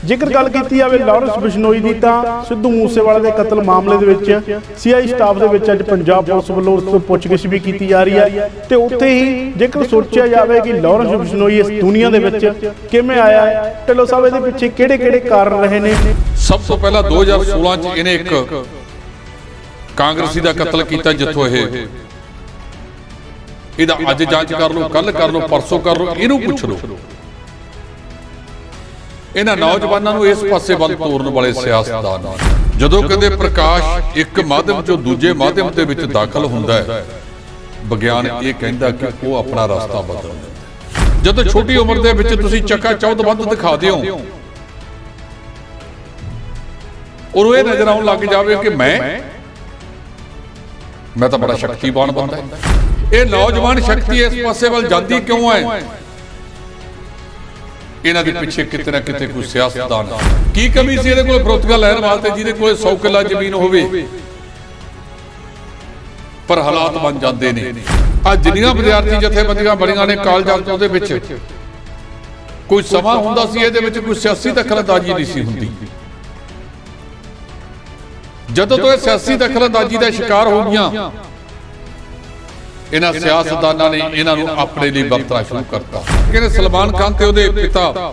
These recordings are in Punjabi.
ਜੇਕਰ ਗੱਲ ਕੀਤੀ ਜਾਵੇ ਲਾਰੈਂਸ ਬਿਸ਼ਨੋਈ ਦੀ ਤਾਂ ਸਿੱਧੂ ਮੂਸੇਵਾਲੇ ਦੇ ਕਤਲ ਮਾਮਲੇ ਦੇ ਵਿੱਚ ਸੀਆਈ ਸਟਾਫ ਦੇ ਵਿੱਚ ਅੱਜ ਪੰਜਾਬ ਪੁਲਿਸ ਵੱਲੋਂ ਉਸ ਤੋਂ ਪੁੱਛਗਿੱਛ ਵੀ ਕੀਤੀ ਜਾ ਰਹੀ ਹੈ ਤੇ ਉੱਥੇ ਹੀ ਜੇਕਰ ਸੋਚਿਆ ਜਾਵੇ ਕਿ ਲਾਰੈਂਸ ਬਿਸ਼ਨੋਈ ਇਸ ਦੁਨੀਆ ਦੇ ਵਿੱਚ ਕਿਵੇਂ ਆਇਆ ਹੈ, ਢਿੱਲੋਂ ਸਾਹਿਬ ਇਹਦੇ ਪਿੱਛੇ ਕਿਹੜੇ ਕਾਰਨ ਰਹੇ ਨੇ। ਸਭ ਤੋਂ ਪਹਿਲਾਂ 2016 ਚ ਇਹਨੇ ਇੱਕ ਕਾਂਗਰਸੀ ਦਾ ਕਤਲ ਕੀਤਾ, ਜਿੱਥੋਂ ਇਹਦਾ ਅੱਜ ਜਾਂਚ ਕਰ ਲਓ, ਕੱਲ ਕਰ ਲਓ, ਪਰਸੋਂ ਕਰ ਲਓ, ਇਹਨੂੰ ਪੁੱਛ ਲਓ। ਇਹਨਾਂ ਨੌਜਵਾਨਾਂ ਨੂੰ ਇਸ ਪਾਸੇ ਵੱਲ ਤੋਰਨ ਵਾਲੇ ਸਿਆਸਤਦਾਨ ਜਦੋਂ ਕਹਿੰਦੇ ਪ੍ਰਕਾਸ਼ ਇੱਕ ਮਾਧਿਅਮ ਚੋਂ ਦੂਜੇ ਮਾਧਿਅਮ ਦੇ ਵਿੱਚ ਦਾਖਲ ਹੁੰਦਾ ਹੈ, ਵਿਗਿਆਨ ਇਹ ਕਹਿੰਦਾ ਕਿ ਉਹ ਆਪਣਾ ਰਸਤਾ ਬਦਲ ਲੈਂਦਾ। ਜਦੋਂ ਛੋਟੀ ਉਮਰ ਦੇ ਵਿੱਚ ਤੁਸੀਂ ਚੱਕਾ ਚੌਧ ਵੱਧ ਦਿਖਾ ਦਿਓ, ਔਰ ਇਹ ਨਜ਼ਰ ਆਉਣ ਲੱਗ ਜਾਵੇ ਕਿ ਮੈਂ ਤਾਂ ਬੜਾ ਸ਼ਕਤੀਵਾਨ ਬੰਦਾ ਹੈ। ਇਹ ਨੌਜਵਾਨ ਸ਼ਕਤੀ ਇਸ ਪਾਸੇ ਵੱਲ ਜਾਂਦੀ ਕਿਉਂ ਹੈ? ਇਹਨਾਂ ਦੇ ਪਿੱਛੇ ਕਿਤੇ ਨਾ ਕਿਤੇ ਕੋਈ ਸਿਆਸਤਦਾਨ ਕੀ ਕਮੀ ਸੀ ਇਹਦੇ ਕੋਲ ਫਰੋਤੀਆਂ ਲੈਣ ਵਾਸਤੇ, ਜਿਹਦੇ ਕੋਲ 100 ਕਿੱਲਾ ਜ਼ਮੀਨ ਹੋਵੇ, ਪਰ ਹਾਲਾਤ ਬਣ ਜਾਂਦੇ ਨੇ। ਅੱਜ ਜਿੰਨੀਆਂ ਵਿਦਿਆਰਥੀ ਜਥੇਬੰਦੀਆਂ ਬਣੀਆਂ ਨੇ ਕਾਲਜਾਂ ਤੋਂ, ਉਹਦੇ ਵਿੱਚ ਕੋਈ ਸਮਾਂ ਹੁੰਦਾ ਸੀ ਇਹਦੇ ਵਿੱਚ ਕੋਈ ਸਿਆਸੀ ਦਖਲਅੰਦਾਜ਼ੀ ਨਹੀਂ ਸੀ ਹੁੰਦੀ। ਜਦੋਂ ਤੋਂ ਇਹ ਸਿਆਸੀ ਦਖਲਅੰਦਾਜ਼ੀ ਦਾ ਸ਼ਿਕਾਰ ਹੋ ਗਈਆਂ, ਇਹਨਾਂ ਸਿਆਸਤਦਾਨਾਂ ਨੇ ਇਹਨਾਂ ਨੂੰ ਆਪਣੇ ਲਈ ਵਰਤਣਾ ਸ਼ੁਰੂ ਕਰਤਾ। ਕਹਿੰਦੇ ਸਲਮਾਨ ਖਾਨ ਤੇ ਉਹਦੇ ਪਿਤਾ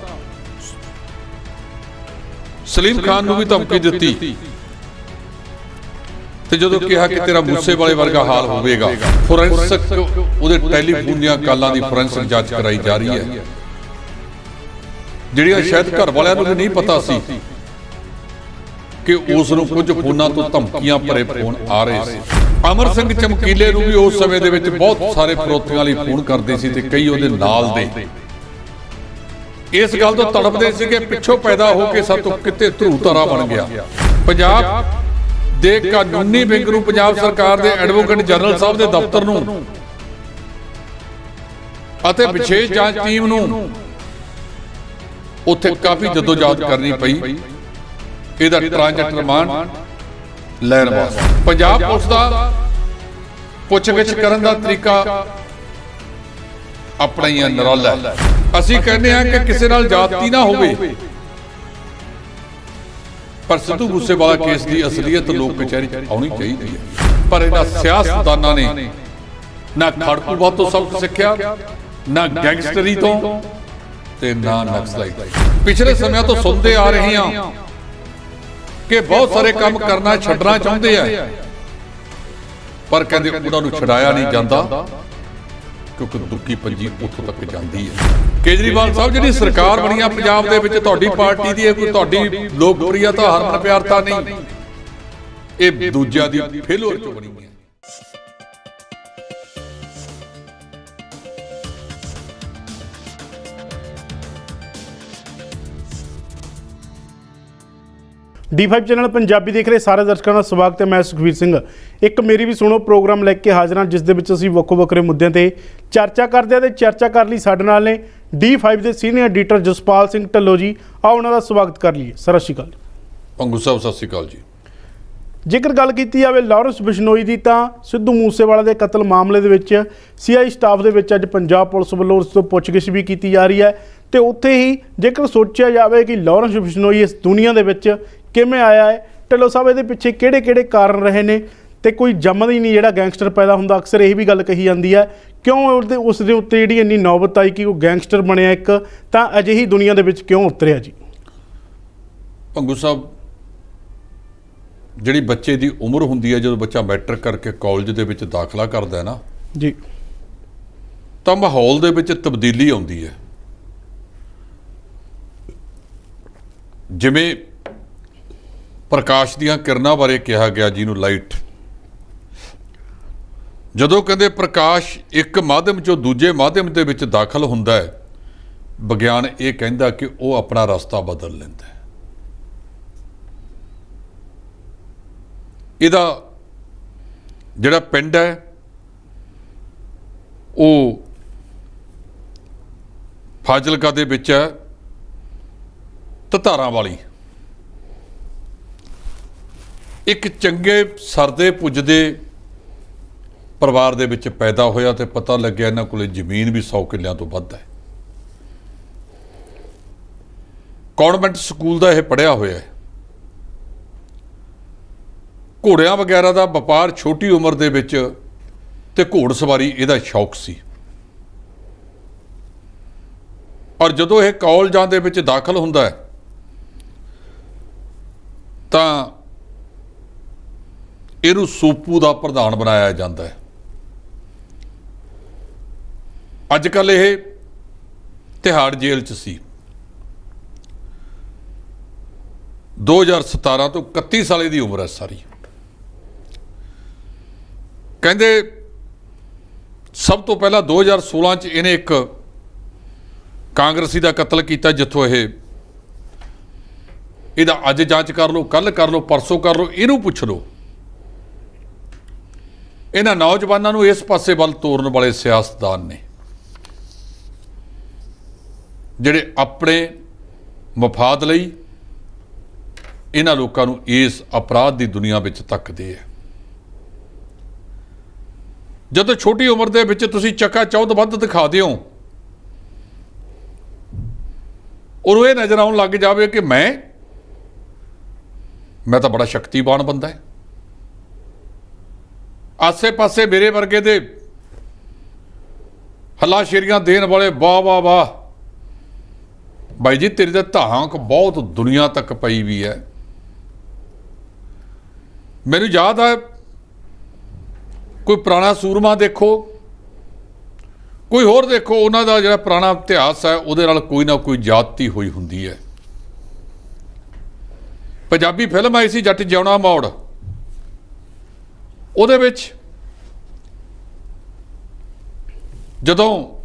ਸਲੀਮ ਖਾਨ ਨੂੰ ਵੀ ਧਮਕੀ ਦਿੱਤੀ ਤੇ ਜਦੋਂ ਕਿਹਾ ਕਿ ਤੇਰਾ ਮੂਸੇਵਾਲੇ ਵਰਗਾ ਹਾਲ ਹੋਵੇਗਾ, ਫੋਰੈਂਸਿਕ ਉਹਦੇ ਟੈਲੀਫੋਨ ਦੀਆਂ ਕਾਲਾਂ ਦੀ ਫੋਰੈਂਸਿਕ ਜਾਂਚ ਕਰਾਈ ਜਾ ਰਹੀ ਹੈ, ਜਿਹੜੀਆਂ ਸ਼ਾਇਦ ਘਰ ਵਾਲਿਆਂ ਨੂੰ ਵੀ ਨਹੀਂ ਪਤਾ ਸੀ ਕਿ ਉਸ ਨੂੰ ਕੁਝ ਫੋਨਾਂ ਤੋਂ ਧਮਕੀਆਂ ਭਰੇ ਫੋਨ ਆ ਰਹੇ ਸੀ। ਅਮਰ ਸਿੰਘ ਚਮਕੀਲੇ ਨੂੰ ਵੀ ਉਸ ਸਮੇਂ ਦੇ ਵਿੱਚ ਬਹੁਤ ਸਾਰੇ ਫਰੋਤੀਆਂ ਵਾਲੀ ਫੋਨ ਕਰਦੇ ਸੀ ਤੇ ਕਈ ਉਹਦੇ ਨਾਲ ਦੇ ਇਸ ਗੱਲ ਤੋਂ ਤੜਪਦੇ ਸੀ ਕਿ ਪਿੱਛੋਂ ਪੈਦਾ ਹੋ ਕੇ ਸਾਤੋਂ ਕਿਤੇ ਧਰੂ ਧਾਰਾ ਬਣ ਗਿਆ। ਪੰਜਾਬ ਦੇ ਕਾਨੂੰਨੀ ਵਿੰਗ ਨੂੰ, ਪੰਜਾਬ ਸਰਕਾਰ ਦੇ ਐਡਵੋਕੇਟ ਜਨਰਲ ਸਾਹਿਬ ਦੇ ਦਫ਼ਤਰ ਨੂੰ ਅਤੇ ਵਿਸ਼ੇਸ਼ ਜਾਂਚ ਟੀਮ ਨੂੰ ਉੱਥੇ ਕਾਫੀ ਜਦੋਜਹਿਦ ਕਰਨੀ ਪਈ ਇਹਦਾ ਟ੍ਰਾਂਜੈਕਟ ਰਿਮਾਂਡ ਲੈਣ ਵਾਸਤੇ। ਪੰਜਾਬ ਪੁਲਿਸ ਦਾ ਪੁੱਛਗਿੱਛ ਕਰਨ ਦਾ ਤਰੀਕਾ ਆਪਣਾ ਹੀ ਨਿਰਾਲਾ ਹੈ। ਅਸੀਂ ਕਹਿੰਦੇ ਹਾਂ ਕਿ ਕਿਸੇ ਨਾਲ ਜਾਤੀ ਨਾ ਹੋਵੇ, ਪਰ ਸਿੱਧੂ ਮੂਸੇਵਾਲਾ ਕੇਸ ਦੀ ਅਸਲੀਅਤ ਲੋਕ ਕਚਹਿਰੀ ਆਉਣੀ ਚਾਹੀਦੀ ਹੈ। ਪਰ ਇਹਨਾਂ ਸਿਆਸਤਦਾਨਾਂ ਨੇ ਨਾ ਖੜਕੂਵਾਦ ਤੋਂ ਸਬਕ ਸਿੱਖਿਆ, ਨਾ ਗੈਂਗਸਟਰੀ ਤੋਂ, ਤੇ ਨਾ ਨਕਸਲਾਈਟ। ਪਿਛਲੇ ਸਮਿਆਂ ਤੋਂ ਸੁਣਦੇ ਆ ਰਹੇ ਹਾਂ ਕਿ ਬਹੁਤ ਸਾਰੇ ਕੰਮ ਕਰਨਾ ਛੱਡਣਾ ਚਾਹੁੰਦੇ ਆ, ਪਰ ਕਹਿੰਦੇ ਉਹਨਾਂ ਨੂੰ ਛਡਾਇਆ ਨਹੀਂ ਜਾਂਦਾ ਕਿਉਂਕਿ ਦੁੱਕੀ ਪੰਜੀ ਉੱਥੋਂ ਤੱਕ ਜਾਂਦੀ ਹੈ। ਕੇਜਰੀਵਾਲ ਸਾਹਿਬ, ਜਿਹੜੀ ਸਰਕਾਰ ਬਣੀ ਆ ਪੰਜਾਬ ਦੇ ਵਿੱਚ, ਤੁਹਾਡੀ ਪਾਰਟੀ ਦੀ ਕੋਈ ਤੁਹਾਡੀ ਲੋਕਪ੍ਰਿਯਤਾ, ਹਰਮਨ ਪਿਆਰਤਾ ਨਹੀਂ, ਇਹ ਦੂਜਿਆਂ ਦੀ ਫੇਲੂਅਰ ਚੋਂ ਬਣੀ ਹੈ। D5 ਚੈਨਲ ਪੰਜਾਬੀ ਦੇਖ ਰਹੇ ਸਾਰੇ ਦਰਸ਼ਕਾਂ ਦਾ ਸਵਾਗਤ ਹੈ। ਮੈਂ ਸੁਖਵੀਰ ਸਿੰਘ ਇੱਕ ਮੇਰੀ ਵੀ ਸੁਣੋ ਪ੍ਰੋਗਰਾਮ ਲੈ ਕੇ ਹਾਜ਼ਰ ਹਾਂ, ਜਿਸ ਦੇ ਵਿੱਚ ਅਸੀਂ ਵੱਖੋ ਵੱਖਰੇ ਮੁੱਦਿਆਂ ਤੇ ਚਰਚਾ ਕਰਦੇ ਹਾਂ ਤੇ ਚਰਚਾ ਕਰਨ ਲਈ ਸਾਡੇ ਨਾਲ ਨੇ D5 ਦੇ ਸੀਨੀਅਰ ਐਡੀਟਰ ਜਸਪਾਲ ਸਿੰਘ ਢਿੱਲੋਂ ਜੀ। ਆਓ ਉਹਨਾਂ ਦਾ ਸਵਾਗਤ ਕਰ ਲਈਏ। ਸਤਿ ਸ਼੍ਰੀ ਅਕਾਲ ਪੰਗੂ ਸਾਹਿਬ। ਸਤਿ ਸ਼੍ਰੀ ਅਕਾਲ ਜੀ। ਜੇਕਰ ਗੱਲ ਕੀਤੀ ਜਾਵੇ ਲਾਰੈਂਸ ਬਿਸ਼ਨੋਈ ਦੀ ਤਾਂ ਸਿੱਧੂ ਮੂਸੇਵਾਲੇ ਦੇ ਕਤਲ ਮਾਮਲੇ ਦੇ ਵਿੱਚ ਸੀਆਈ ਸਟਾਫ ਦੇ ਵਿੱਚ ਅੱਜ ਪੰਜਾਬ ਪੁਲਿਸ ਵੱਲੋਂ ਉਸ ਤੋਂ ਪੁੱਛਗਿੱਛ ਵੀ ਕੀਤੀ ਜਾ ਰਹੀ ਹੈ ਤੇ ਉੱਥੇ ਹੀ ਜੇਕਰ ਸੋਚਿਆ ਜਾਵੇ ਕਿ ਲਾਰੈਂਸ ਬਿਸ਼ਨੋਈ ਇਸ ਦੁਨੀਆ ਦੇ ਵਿੱਚ ਕਿਵੇਂ ਆਇਆ ਹੈ, ਢਿੱਲੋਂ ਸਾਹਿਬ ਇਹਦੇ ਪਿੱਛੇ ਕਿਹੜੇ ਕਾਰਨ ਰਹੇ ਨੇ ਤੇ ਕੋਈ ਜੰਮਦਾ ਹੀ ਨਹੀਂ ਜਿਹੜਾ ਗੈਂਗਸਟਰ ਪੈਦਾ ਹੁੰਦਾ। ਅਕਸਰ ਇਹ ਵੀ ਗੱਲ ਕਹੀ ਜਾਂਦੀ ਹੈ, ਕਿਉਂ ਉਸ ਦੇ ਉੱਤੇ ਜਿਹੜੀ ਇੰਨੀ ਨੌਬਤ ਆਈ ਕਿ ਉਹ ਗੈਂਗਸਟਰ ਬਣਿਆ ਇੱਕ, ਤਾਂ ਅਜਿਹੀ ਦੁਨੀਆ ਦੇ ਵਿੱਚ ਕਿਉਂ ਉਤਰਿਆ ਜੀ? ਪੰਗੂ ਸਾਹਿਬ, ਜਿਹੜੀ ਬੱਚੇ ਦੀ ਉਮਰ ਹੁੰਦੀ ਹੈ, ਜਦੋਂ ਬੱਚਾ ਮੈਟ੍ਰਿਕ ਕਰਕੇ ਕਾਲਜ ਦੇ ਵਿੱਚ ਦਾਖਲਾ ਕਰਦਾ ਹੈ ਨਾ ਜੀ, ਤਾਂ ਮਾਹੌਲ ਦੇ ਵਿੱਚ ਤਬਦੀਲੀ ਆਉਂਦੀ ਹੈ। ਜਿਵੇਂ ਪ੍ਰਕਾਸ਼ ਦੀਆਂ ਕਿਰਨਾਂ ਬਾਰੇ ਕਿਹਾ ਗਿਆ, ਜਿਹਨੂੰ ਲਾਈਟ, ਜਦੋਂ ਕਹਿੰਦੇ ਪ੍ਰਕਾਸ਼ ਇੱਕ ਮਾਧਿਅਮ ਚੋਂ ਦੂਜੇ ਮਾਧਿਅਮ ਦੇ ਵਿੱਚ ਦਾਖਲ ਹੁੰਦਾ ਹੈ, ਵਿਗਿਆਨ ਇਹ ਕਹਿੰਦਾ ਕਿ ਉਹ ਆਪਣਾ ਰਸਤਾ ਬਦਲ ਲੈਂਦਾ ਹੈ। ਇਹਦਾ ਜਿਹੜਾ ਪਿੰਡ ਹੈ ਉਹ ਫਾਜ਼ਿਲਕਾ ਦੇ ਵਿੱਚ ਹੈ, ਧਾਰਾਂ ਵਾਲੀ। ਇੱਕ ਚੰਗੇ ਸਰਦੇ ਪੁੱਜਦੇ ਪਰਿਵਾਰ ਦੇ ਵਿੱਚ ਪੈਦਾ ਹੋਇਆ ਤੇ ਪਤਾ ਲੱਗਿਆ ਇਹਨਾਂ ਕੋਲੇ ਜ਼ਮੀਨ ਵੀ 100 ਕਿੱਲਿਆਂ ਤੋਂ ਵੱਧ ਹੈ। ਕਨਵੈਂਟ ਸਕੂਲ ਦਾ ਇਹ ਪੜ੍ਹਿਆ ਹੋਇਆ ਹੈ। ਘੋੜਿਆਂ ਵਗੈਰਾ ਦਾ ਵਪਾਰ ਛੋਟੀ ਉਮਰ ਦੇ ਵਿੱਚ ਤੇ ਘੋੜ ਸਵਾਰੀ ਇਹਦਾ ਸ਼ੌਕ ਸੀ। ਔਰ ਜਦੋਂ ਇਹ ਕਾਲਜਾਂ ਦੇ ਵਿੱਚ ਦਾਖਲ ਹੁੰਦਾ ਹੈ ਤਾਂ ਇਹਨੂੰ ਸੂਪੂ ਦਾ ਪ੍ਰਧਾਨ ਬਣਾਇਆ ਜਾਂਦਾ ਹੈ। ਅੱਜ ਕੱਲ੍ਹ ਇਹ ਤਿਹਾੜ ਜੇਲ੍ਹ 'ਚ ਸੀ। 2017 ਤੋਂ 31 ਸਾਲ ਦੀ ਉਮਰ ਹੈ ਸਾਰੀ। ਕਹਿੰਦੇ ਸਭ ਤੋਂ ਪਹਿਲਾਂ 2016 'ਚ ਇਹਨੇ ਇੱਕ ਕਾਂਗਰਸੀ ਦਾ ਕਤਲ ਕੀਤਾ, ਜਿੱਥੋਂ ਇਹਦਾ ਅੱਜ ਜਾਂਚ ਕਰ ਲਓ, ਕੱਲ ਕਰ ਲਓ, ਪਰਸੋਂ ਕਰ ਲਓ, ਇਹਨੂੰ ਪੁੱਛ ਲਓ। ਇਹਨਾਂ ਨੌਜਵਾਨਾਂ ਨੂੰ ਇਸ ਪਾਸੇ ਵੱਲ ਤੋਰਨ ਵਾਲੇ ਸਿਆਸਤਦਾਨ ਨੇ, ਜਿਹੜੇ ਆਪਣੇ ਮਫਾਦ ਲਈ ਇਹਨਾਂ ਲੋਕਾਂ ਨੂੰ ਇਸ ਅਪਰਾਧ ਦੀ ਦੁਨੀਆ ਵਿੱਚ ਧੱਕਦੇ ਆ। ਜਦੋਂ ਛੋਟੀ ਉਮਰ ਦੇ ਵਿੱਚ ਤੁਸੀਂ ਚੱਕਾ ਚੌਧ ਵੱਧ ਦਿਖਾ ਦਿਓ, ਉਹਨੂੰ ਇਹ ਨਜ਼ਰ ਆਉਣ ਲੱਗ ਜਾਵੇ ਕਿ ਮੈਂ ਤਾਂ ਬੜਾ ਸ਼ਕਤੀਵਾਨ ਬੰਦਾ ਹੈ। ਆਸੇ ਪਾਸੇ ਮੇਰੇ ਵਰਗੇ ਦੇ ਹੱਲਾਸ਼ੇਰੀਆਂ ਦੇਣ ਵਾਲੇ ਵਾਹ ਵਾਹ ਵਾਹ, ਬਾਈ ਜੀ ਤੇਰੀ ਤਾਂ ਧਾਂਕ ਬਹੁਤ ਦੁਨੀਆ ਤੱਕ ਪਈ ਵੀ ਹੈ। ਮੈਨੂੰ ਯਾਦ ਹੈ, ਕੋਈ ਪੁਰਾਣਾ ਸੂਰਮਾ ਦੇਖੋ, ਕੋਈ ਹੋਰ ਦੇਖੋ, ਉਹਨਾਂ ਦਾ ਜਿਹੜਾ ਪੁਰਾਣਾ ਇਤਿਹਾਸ ਹੈ ਉਹਦੇ ਨਾਲ ਕੋਈ ਨਾ ਕੋਈ ਜਾਤੀ ਹੋਈ ਹੁੰਦੀ ਹੈ। ਪੰਜਾਬੀ ਫਿਲਮ ਆਈ ਸੀ ਜੱਟ ਜਿਉਣਾ ਮੋੜ, ਉਹਦੇ ਵਿੱਚ ਜਦੋਂ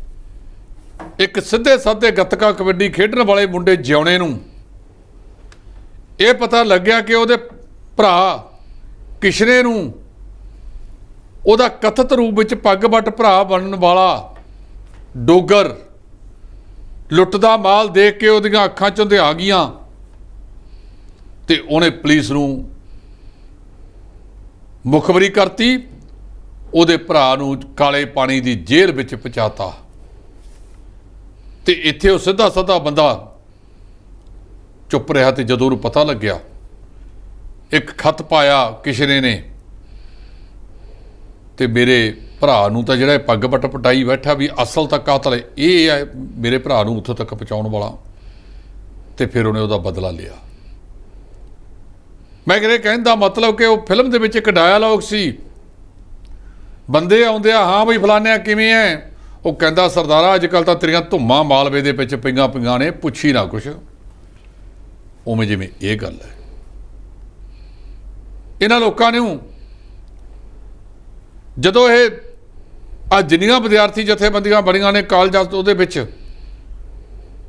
ਇੱਕ ਸਿੱਧੇ ਸਾਧੇ ਗੱਤਕਾ ਕਬੱਡੀ ਖੇਡਣ ਵਾਲੇ ਮੁੰਡੇ ਜਿਉਣੇ ਨੂੰ ਇਹ ਪਤਾ ਲੱਗਿਆ ਕਿ ਉਹਦੇ ਭਰਾ ਕਿਸ਼ਨੇ ਨੂੰ ਉਹਦਾ ਕਥਿਤ ਰੂਪ ਵਿੱਚ ਪੱਗ ਵੱਟ ਭਰਾ ਬਣਨ ਵਾਲਾ ਡੋਗਰ ਲੁੱਟਦਾ ਮਾਲ ਦੇਖ ਕੇ ਉਹਦੀਆਂ ਅੱਖਾਂ 'ਚੋਂ ਹੰਝੂ ਆ ਗਈਆਂ ਤੇ ਉਹਨੇ ਪੁਲਿਸ ਨੂੰ ਮੁਖਬਰੀ ਕਰਤੀ। ਉਹਦੇ ਭਰਾ ਨੂੰ ਕਾਲੇ ਪਾਣੀ ਦੀ ਜੇਲ੍ਹ ਵਿੱਚ ਪਹੁੰਚਾਤਾ ਤੇ ਇੱਥੇ ਉਹ ਸਿੱਧਾ ਸਾਦਾ ਬੰਦਾ ਚੁੱਪ ਰਿਹਾ। ਤੇ ਜਦੋਂ ਉਹਨੂੰ ਪਤਾ ਲੱਗਿਆ, ਇੱਕ ਖੱਤ ਪਾਇਆ ਕਿਸ਼ਨੇ ਨੇ, ਤੇ ਮੇਰੇ ਭਰਾ ਨੂੰ ਤਾਂ ਜਿਹੜਾ ਪੱਗ ਵੱਟ ਪਟਾਈ ਬੈਠਾ ਵੀ ਅਸਲ ਤਾਂ ਕਾਤਲ ਇਹ ਹੈ, ਮੇਰੇ ਭਰਾ ਨੂੰ ਉੱਥੋਂ ਤੱਕ ਪਹੁੰਚਾਉਣ ਵਾਲਾ। ਤੇ ਫਿਰ ਉਹਨੇ ਉਹਦਾ ਬਦਲਾ ਲਿਆ। ਮੈਂ ਕਹਿਣ ਦਾ ਮਤਲਬ ਕਿ ਉਹ ਫਿਲਮ ਦੇ ਵਿੱਚ ਇੱਕ ਡਾਇਲਾਗ ਸੀ, ਬੰਦੇ ਆਉਂਦੇ ਆ, ਹਾਂ ਬਈ ਫਲਾਨਿਆ ਕਿਵੇਂ ਹੈ, ਉਹ ਕਹਿੰਦਾ ਸਰਦਾਰਾ ਅੱਜ ਕੱਲ੍ਹ ਤਾਂ ਤੇਰੀਆਂ ਧੁੰਮਾਂ ਮਾਲਵੇ ਦੇ ਵਿੱਚ ਪਈਆਂ ਨੇ, ਪੁੱਛੀ ਨਾ ਕੁਛ। ਉਵੇਂ ਜਿਵੇਂ ਇਹ ਗੱਲ ਹੈ। ਇਹਨਾਂ ਲੋਕਾਂ ਨੂੰ ਜਦੋਂ ਇਹ ਜਿੰਨੀਆਂ ਵਿਦਿਆਰਥੀ ਜਥੇਬੰਦੀਆਂ ਬਣੀਆਂ ਨੇ ਕਾਲਜਾਂ, ਉਹਦੇ ਵਿੱਚ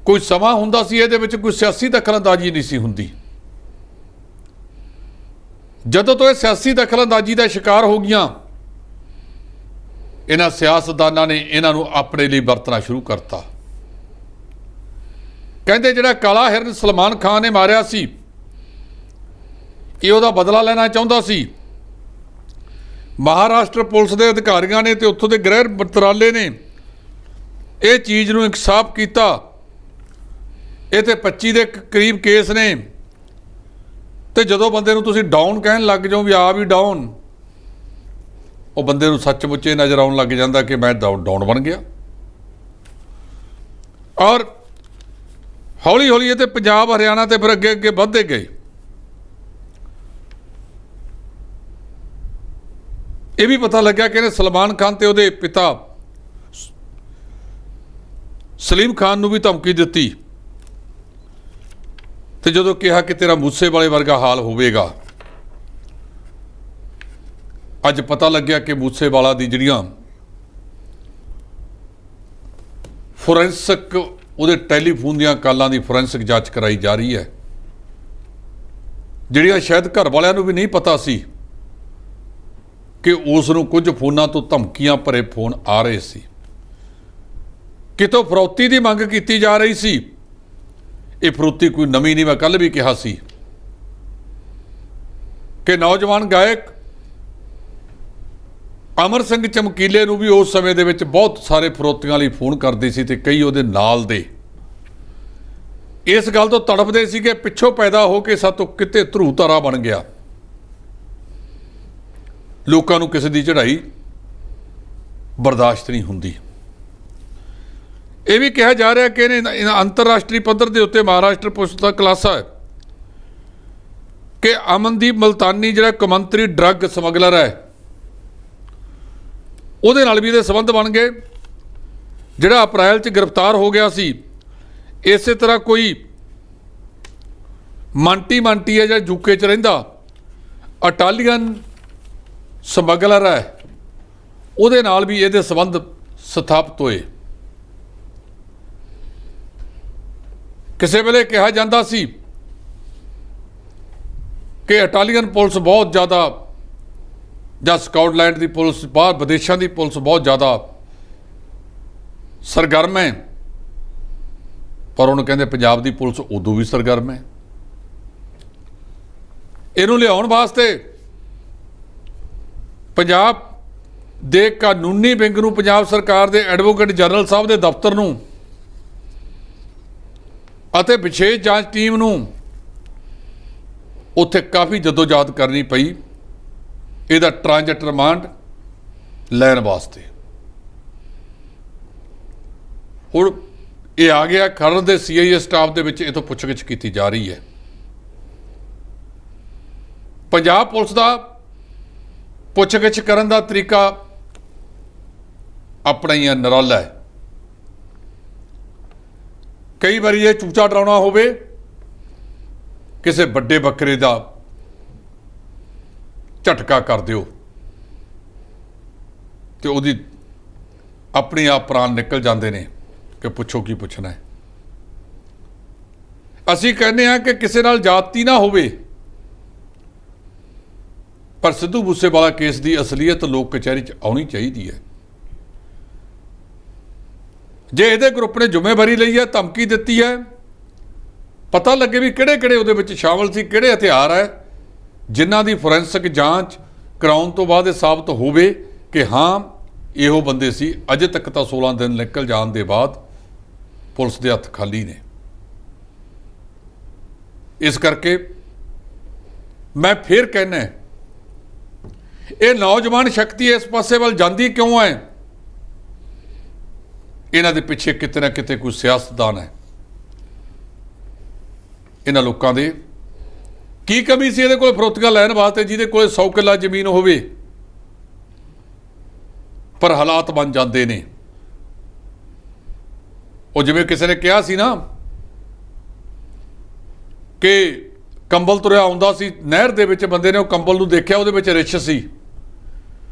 ਕੋਈ ਸਮਾਂ ਹੁੰਦਾ ਸੀ ਇਹਦੇ ਵਿੱਚ ਕੋਈ ਸਿਆਸੀ ਦਖਲਅੰਦਾਜ਼ੀ ਨਹੀਂ ਸੀ ਹੁੰਦੀ। ਜਦੋਂ ਤੋਂ ਇਹ ਸਿਆਸੀ ਦਖਲਅੰਦਾਜ਼ੀ ਦਾ ਸ਼ਿਕਾਰ ਹੋ ਗਈਆਂ, ਇਹਨਾਂ ਸਿਆਸਤਦਾਨਾਂ ਨੇ ਇਹਨਾਂ ਨੂੰ ਆਪਣੇ ਲਈ ਵਰਤਣਾ ਸ਼ੁਰੂ ਕਰਤਾ। ਕਹਿੰਦੇ ਜਿਹੜਾ ਕਾਲਾ ਹਿਰਨ ਸਲਮਾਨ ਖਾਨ ਨੇ ਮਾਰਿਆ ਸੀ, ਇਹ ਉਹਦਾ ਬਦਲਾ ਲੈਣਾ ਚਾਹੁੰਦਾ ਸੀ। ਮਹਾਰਾਸ਼ਟਰ ਪੁਲਿਸ ਦੇ ਅਧਿਕਾਰੀਆਂ ਨੇ ਤੇ ਉੱਥੋਂ ਦੇ ਗ੍ਰਹਿ ਮੰਤਰਾਲੇ ਨੇ ਇਹ ਚੀਜ਼ ਨੂੰ ਇਨਕਸ਼ਾਫ ਕੀਤਾ। ਇਹ ਤੇ 25 ਦੇ ਕਰੀਬ ਕੇਸ ਨੇ। ਤੇ ਜਦੋਂ ਬੰਦੇ ਨੂੰ ਤੁਸੀਂ ਡਾਊਨ ਕਹਿਣ ਲੱਗ ਜਾਓ ਵੀ ਆ ਵੀ ਡਾਊਨ, ਉਹ ਬੰਦੇ ਨੂੰ ਸੱਚਮੁੱਚ ਇਹ ਨਜ਼ਰ ਆਉਣ ਲੱਗ ਜਾਂਦਾ ਕਿ ਮੈਂ ਡਾਊਨ ਬਣ ਗਿਆ। ਔਰ ਹੌਲੀ ਹੌਲੀ ਇਹ ਤੇ ਪੰਜਾਬ ਹਰਿਆਣਾ ਤੇ ਫਿਰ ਅੱਗੇ ਅੱਗੇ ਵੱਧਦੇ ਗਏ। ਇਹ ਵੀ ਪਤਾ ਲੱਗਿਆ ਕਿ ਇਹਨੇ ਸਲਮਾਨ ਖਾਨ ਤੇ ਉਹਦੇ ਪਿਤਾ ਸਲੀਮ ਖਾਨ ਨੂੰ ਵੀ ਧਮਕੀ ਦਿੱਤੀ। ਤੇ ਜਦੋਂ ਕਿਹਾ ਕਿ ਤੇਰਾ ਮੂਸੇਵਾਲੇ ਵਰਗਾ ਹਾਲ ਹੋਵੇਗਾ, ਅੱਜ ਪਤਾ ਲੱਗਿਆ ਕਿ ਮੂਸੇਵਾਲਾ ਦੀ ਜਿਹੜੀਆਂ ਫੋਰੈਂਸਿਕ ਉਹਦੇ ਟੈਲੀਫੋਨ ਦੀਆਂ ਕਾਲਾਂ ਦੀ ਫੋਰੈਂਸਿਕ ਜਾਂਚ ਕਰਾਈ ਜਾ ਰਹੀ ਹੈ, ਜਿਹੜੀਆਂ ਸ਼ਾਇਦ ਘਰ ਵਾਲਿਆਂ ਨੂੰ ਵੀ ਨਹੀਂ ਪਤਾ ਸੀ ਕਿ ਉਸ ਨੂੰ ਕੁਝ ਫੋਨਾਂ ਤੋਂ ਧਮਕੀਆਂ ਭਰੇ ਫੋਨ ਆ ਰਹੇ ਸੀ। ਕਿਤੋਂ ਫਰੌਤੀ ਦੀ ਮੰਗ ਕੀਤੀ ਜਾ ਰਹੀ ਸੀ। ਇਹ ਫਰੌਤੀ ਕੋਈ ਨਵੀਂ ਨਹੀਂ, ਮੈਂ ਕੱਲ੍ਹ ਵੀ ਕਿਹਾ ਸੀ ਕਿ ਨੌਜਵਾਨ ਗਾਇਕ ਅਮਰ ਸਿੰਘ ਚਮਕੀਲੇ ਨੂੰ ਵੀ ਉਸ ਸਮੇਂ ਦੇ ਵਿੱਚ ਬਹੁਤ ਸਾਰੇ ਫਰੌਤੀਆਂ ਲਈ ਫੋਨ ਕਰਦੇ ਸੀ ਤੇ ਕਈ ਉਹਦੇ ਨਾਲ ਦੇ ਇਸ ਗੱਲ ਤੋਂ ਤੜਫਦੇ ਸੀ ਕਿ ਪਿੱਛੋਂ ਪੈਦਾ ਹੋ ਕੇ ਸਾਤੋਂ ਕਿਤੇ ਧਰੂ ਤਾਰਾ ਬਣ ਗਿਆ। ਲੋਕਾਂ ਨੂੰ ਕਿਸੇ ਦੀ ਚੜ੍ਹਾਈ ਬਰਦਾਸ਼ਤ ਨਹੀਂ ਹੁੰਦੀ। ਇਹ ਵੀ ਕਿਹਾ ਜਾ ਰਿਹਾ ਕਿ ਇਹਨਾਂ ਅੰਤਰਰਾਸ਼ਟਰੀ ਪੱਧਰ ਦੇ ਉੱਤੇ ਮਹਾਰਾਸ਼ਟਰ ਪੁਲਿਸ ਦਾ ਖੁਲਾਸਾ ਹੈ ਕਿ ਅਮਨਦੀਪ ਮਲਤਾਨੀ ਜਿਹੜਾ ਕੌਮਾਂਤਰੀ ਡਰੱਗ ਸਮਗਲਰ ਹੈ, ਉਹਦੇ ਨਾਲ ਵੀ ਇਹਦੇ ਸੰਬੰਧ ਬਣ ਗਏ। ਜਿਹੜਾ ਅਪ੍ਰੈਲ 'ਚ ਗ੍ਰਿਫਤਾਰ ਹੋ ਗਿਆ ਸੀ, ਇਸੇ ਤਰ੍ਹਾਂ ਕੋਈ ਮਾਂਟੀ ਹੈ ਜਾਂ ਯੂਕੇ 'ਚ ਰਹਿੰਦਾ ਇਟਾਲੀਅਨ ਸਮਗਲਰ ਹੈ, ਉਹਦੇ ਨਾਲ ਵੀ ਇਹਦੇ ਸੰਬੰਧ ਸਥਾਪਿਤ ਹੋਏ। ਕਿਸੇ ਵੇਲੇ ਕਿਹਾ ਜਾਂਦਾ ਸੀ ਕਿ ਇਟਾਲੀਅਨ ਪੁਲਿਸ ਬਹੁਤ ਜ਼ਿਆਦਾ ਜਾਂ ਸਕਾਟਲੈਂਡ ਦੀ ਪੁਲਿਸ, ਬਾਹਰ ਵਿਦੇਸ਼ਾਂ ਦੀ ਪੁਲਿਸ ਬਹੁਤ ਜ਼ਿਆਦਾ ਸਰਗਰਮ ਹੈ, ਪਰ ਉਹਨੂੰ ਕਹਿੰਦੇ ਪੰਜਾਬ ਦੀ ਪੁਲਿਸ ਉਦੋਂ ਵੀ ਸਰਗਰਮ ਹੈ। ਇਹਨੂੰ ਲਿਆਉਣ ਵਾਸਤੇ ਪੰਜਾਬ ਦੇ ਕਾਨੂੰਨੀ ਵਿੰਗ ਨੂੰ, ਪੰਜਾਬ ਸਰਕਾਰ ਦੇ ਐਡਵੋਕੇਟ ਜਨਰਲ ਸਾਹਿਬ ਦੇ ਦਫ਼ਤਰ ਨੂੰ ਅਤੇ ਵਿਸ਼ੇਸ਼ ਜਾਂਚ ਟੀਮ ਨੂੰ ਉੱਥੇ ਕਾਫੀ ਜਦੋਜਹਿਦ ਕਰਨੀ ਪਈ ਇਹਦਾ ਟ੍ਰਾਂਜ਼ਿਟ ਰਿਮਾਂਡ ਲੈਣ ਵਾਸਤੇ। ਹੁਣ ਇਹ ਆ ਗਿਆ ਖਰੜ ਦੇ CIA ਸਟਾਫ ਦੇ ਵਿੱਚ, ਇਹ ਤੋਂ ਪੁੱਛਗਿੱਛ ਕੀਤੀ ਜਾ ਰਹੀ ਹੈ। ਪੰਜਾਬ ਪੁਲਿਸ ਦਾ ਪੁੱਛਗਿੱਛ ਕਰਨ ਦਾ ਤਰੀਕਾ ਆਪਣਾ ਹੀ ਨਿਰਾਲਾ ਹੈ। ਕਈ ਵਾਰੀ ਇਹ ਚੂਚਾ ਡਰਾਉਣਾ ਹੋਵੇ, ਕਿਸੇ ਵੱਡੇ ਬੱਕਰੇ ਦਾ ਝਟਕਾ ਕਰ ਦਿਓ ਤੇ ਉਹਦੀ ਆਪਣੇ ਆਪ ਪ੍ਰਾਣ ਨਿਕਲ ਜਾਂਦੇ ਨੇ ਕਿ ਪੁੱਛੋ ਕੀ ਪੁੱਛਣਾ ਹੈ। ਅਸੀਂ ਕਹਿੰਦੇ ਹਾਂ ਕਿ ਕਿਸੇ ਨਾਲ ਜਾਤੀ ਨਾ ਹੋਵੇ, ਪਰ ਸਿੱਧੂ ਮੂਸੇਵਾਲਾ ਕੇਸ ਦੀ ਅਸਲੀਅਤ ਲੋਕ ਕਚਹਿਰੀ 'ਚ ਆਉਣੀ ਚਾਹੀਦੀ ਹੈ। ਜੇ ਇਹਦੇ ਗਰੁੱਪ ਨੇ ਜ਼ਿੰਮੇਵਾਰੀ ਲਈ ਹੈ, ਧਮਕੀ ਦਿੱਤੀ ਹੈ, ਪਤਾ ਲੱਗੇ ਵੀ ਕਿਹੜੇ ਕਿਹੜੇ ਉਹਦੇ ਵਿੱਚ ਸ਼ਾਮਲ ਸੀ, ਕਿਹੜੇ ਹਥਿਆਰ ਹੈ, ਜਿਨ੍ਹਾਂ ਦੀ ਫੋਰੈਂਸਿਕ ਜਾਂਚ ਕਰਾਉਣ ਤੋਂ ਬਾਅਦ ਇਹ ਸਾਬਤ ਹੋਵੇ ਕਿ ਹਾਂ ਇਹੋ ਬੰਦੇ ਸੀ। ਅਜੇ ਤੱਕ ਤਾਂ 16 ਦਿਨ ਨਿਕਲ ਜਾਣ ਦੇ ਬਾਅਦ ਪੁਲਿਸ ਦੇ ਹੱਥ ਖਾਲੀ ਨੇ। ਇਸ ਕਰਕੇ ਮੈਂ ਫਿਰ ਕਹਿਣਾ, ਇਹ ਨੌਜਵਾਨ ਸ਼ਕਤੀ ਇਸ ਪਾਸੇ ਵੱਲ ਜਾਂਦੀ ਕਿਉਂ ਹੈ? ਇਹਨਾਂ ਦੇ ਪਿੱਛੇ ਕਿਤੇ ਨਾ ਕਿਤੇ ਕੋਈ ਸਿਆਸਤਦਾਨ ਹੈ। ਇਹਨਾਂ ਲੋਕਾਂ ਦੇ ਕੀ ਕਮੀ ਸੀ ਇਹਦੇ ਕੋਲ ਫਰੋਤੀਆਂ ਲੈਣ ਵਾਸਤੇ, ਜਿਹਦੇ ਕੋਲ 100 ਕਿੱਲਾ ਜ਼ਮੀਨ ਹੋਵੇ, ਪਰ ਹਾਲਾਤ ਬਣ ਜਾਂਦੇ ਨੇ। ਉਹ ਜਿਵੇਂ ਕਿਸੇ ਨੇ ਕਿਹਾ ਸੀ ਨਾ ਕਿ ਕੰਬਲ ਤੁਰਿਆ ਆਉਂਦਾ ਸੀ ਨਹਿਰ ਦੇ ਵਿੱਚ, ਬੰਦੇ ਨੇ ਉਹ ਕੰਬਲ ਨੂੰ ਦੇਖਿਆ, ਉਹਦੇ ਵਿੱਚ ਰਿਛ ਸੀ।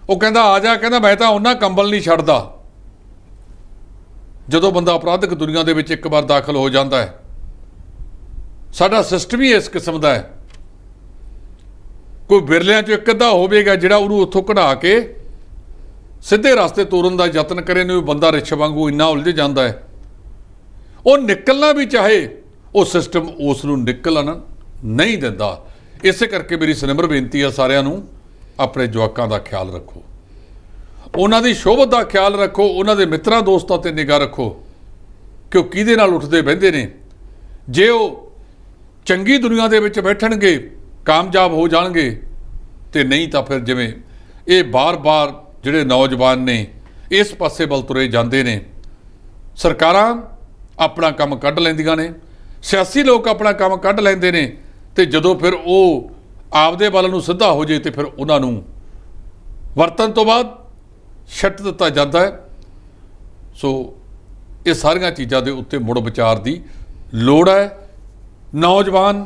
ਉਹ ਕਹਿੰਦਾ ਆ ਜਾ, ਕਹਿੰਦਾ ਮੈਂ ਤਾਂ ਉਹਨਾਂ ਕੰਬਲ ਨਹੀਂ ਛੱਡਦਾ। ਜਦੋਂ ਬੰਦਾ ਅਪਰਾਧਿਕ ਦੁਨੀਆ ਦੇ ਵਿੱਚ ਇੱਕ ਵਾਰ ਦਾਖਲ ਹੋ ਜਾਂਦਾ ਹੈ, ਸਾਡਾ ਸਿਸਟਮ ਹੀ ਇਸ ਕਿਸਮ ਦਾ ਹੈ। ਕੋਈ ਵਿਰਲਿਆਂ 'ਚ ਇੱਕ ਅੱਧਾ ਹੋਵੇਗਾ ਜਿਹੜਾ ਉਹਨੂੰ ਉੱਥੋਂ ਕਢਾ ਕੇ ਸਿੱਧੇ ਰਸਤੇ ਤੋਰਨ ਦਾ ਯਤਨ ਕਰੇ, ਨਹੀਂ ਬੰਦਾ ਰਿਛ ਵਾਂਗੂ ਇੰਨਾ ਉਲਝ ਜਾਂਦਾ ਹੈ। ਉਹ ਨਿਕਲਣਾ ਵੀ ਚਾਹੇ, ਉਹ ਸਿਸਟਮ ਉਸ ਨੂੰ ਨਿਕਲਣ ਨਹੀਂ ਦਿੰਦਾ। ਇਸੇ ਕਰਕੇ ਮੇਰੀ ਸਨਿਮਰ ਬੇਨਤੀ ਹੈ ਸਾਰਿਆਂ ਨੂੰ, ਆਪਣੇ ਜਵਾਕਾਂ ਦਾ ਖਿਆਲ ਰੱਖੋ, ਉਹਨਾਂ ਦੀ ਸ਼ੋਭਤ ਦਾ ਖਿਆਲ ਰੱਖੋ, ਉਹਨਾਂ ਦੇ ਮਿੱਤਰਾਂ ਦੋਸਤਾਂ 'ਤੇ ਨਿਗਾਹ ਰੱਖੋ ਕਿ ਉਹ ਕਿਹਦੇ ਨਾਲ ਉੱਠਦੇ ਬਹਿੰਦੇ ਨੇ। ਜੇ ਉਹ ਚੰਗੀ ਦੁਨੀਆ ਦੇ ਵਿੱਚ ਬੈਠਣਗੇ, ਕਾਮਯਾਬ ਹੋ ਜਾਣਗੇ, ਤੇ ਨਹੀਂ ਤਾਂ ਫਿਰ ਜਿਵੇਂ ਇਹ ਬਾਰ-ਬਾਰ ਜਿਹੜੇ ਨੌਜਵਾਨ ਨੇ ਇਸ ਪਾਸੇ ਵੱਲ ਤੁਰੇ ਜਾਂਦੇ ਨੇ। ਸਰਕਾਰਾਂ ਆਪਣਾ ਕੰਮ ਕੱਢ ਲੈਂਦੀਆਂ ਨੇ, ਸਿਆਸੀ ਲੋਕ ਆਪਣਾ ਕੰਮ ਕੱਢ ਲੈਂਦੇ ਨੇ, ਤੇ ਜਦੋਂ ਫਿਰ ਉਹ ਆਪਦੇ ਵੱਲ ਨੂੰ ਸਿੱਧਾ ਹੋ ਜੇ ਤੇ ਫਿਰ ਉਹਨਾਂ ਨੂੰ ਵਰਤਣ ਤੋਂ ਬਾਅਦ ਛੱਡ ਦਿੱਤਾ ਜਾਂਦਾ ਹੈ। ਸੋ ਇਹ ਸਾਰੀਆਂ ਚੀਜ਼ਾਂ ਦੇ ਉੱਤੇ ਮੁੜ ਵਿਚਾਰ ਦੀ ਲੋੜ ਹੈ। ਨੌਜਵਾਨ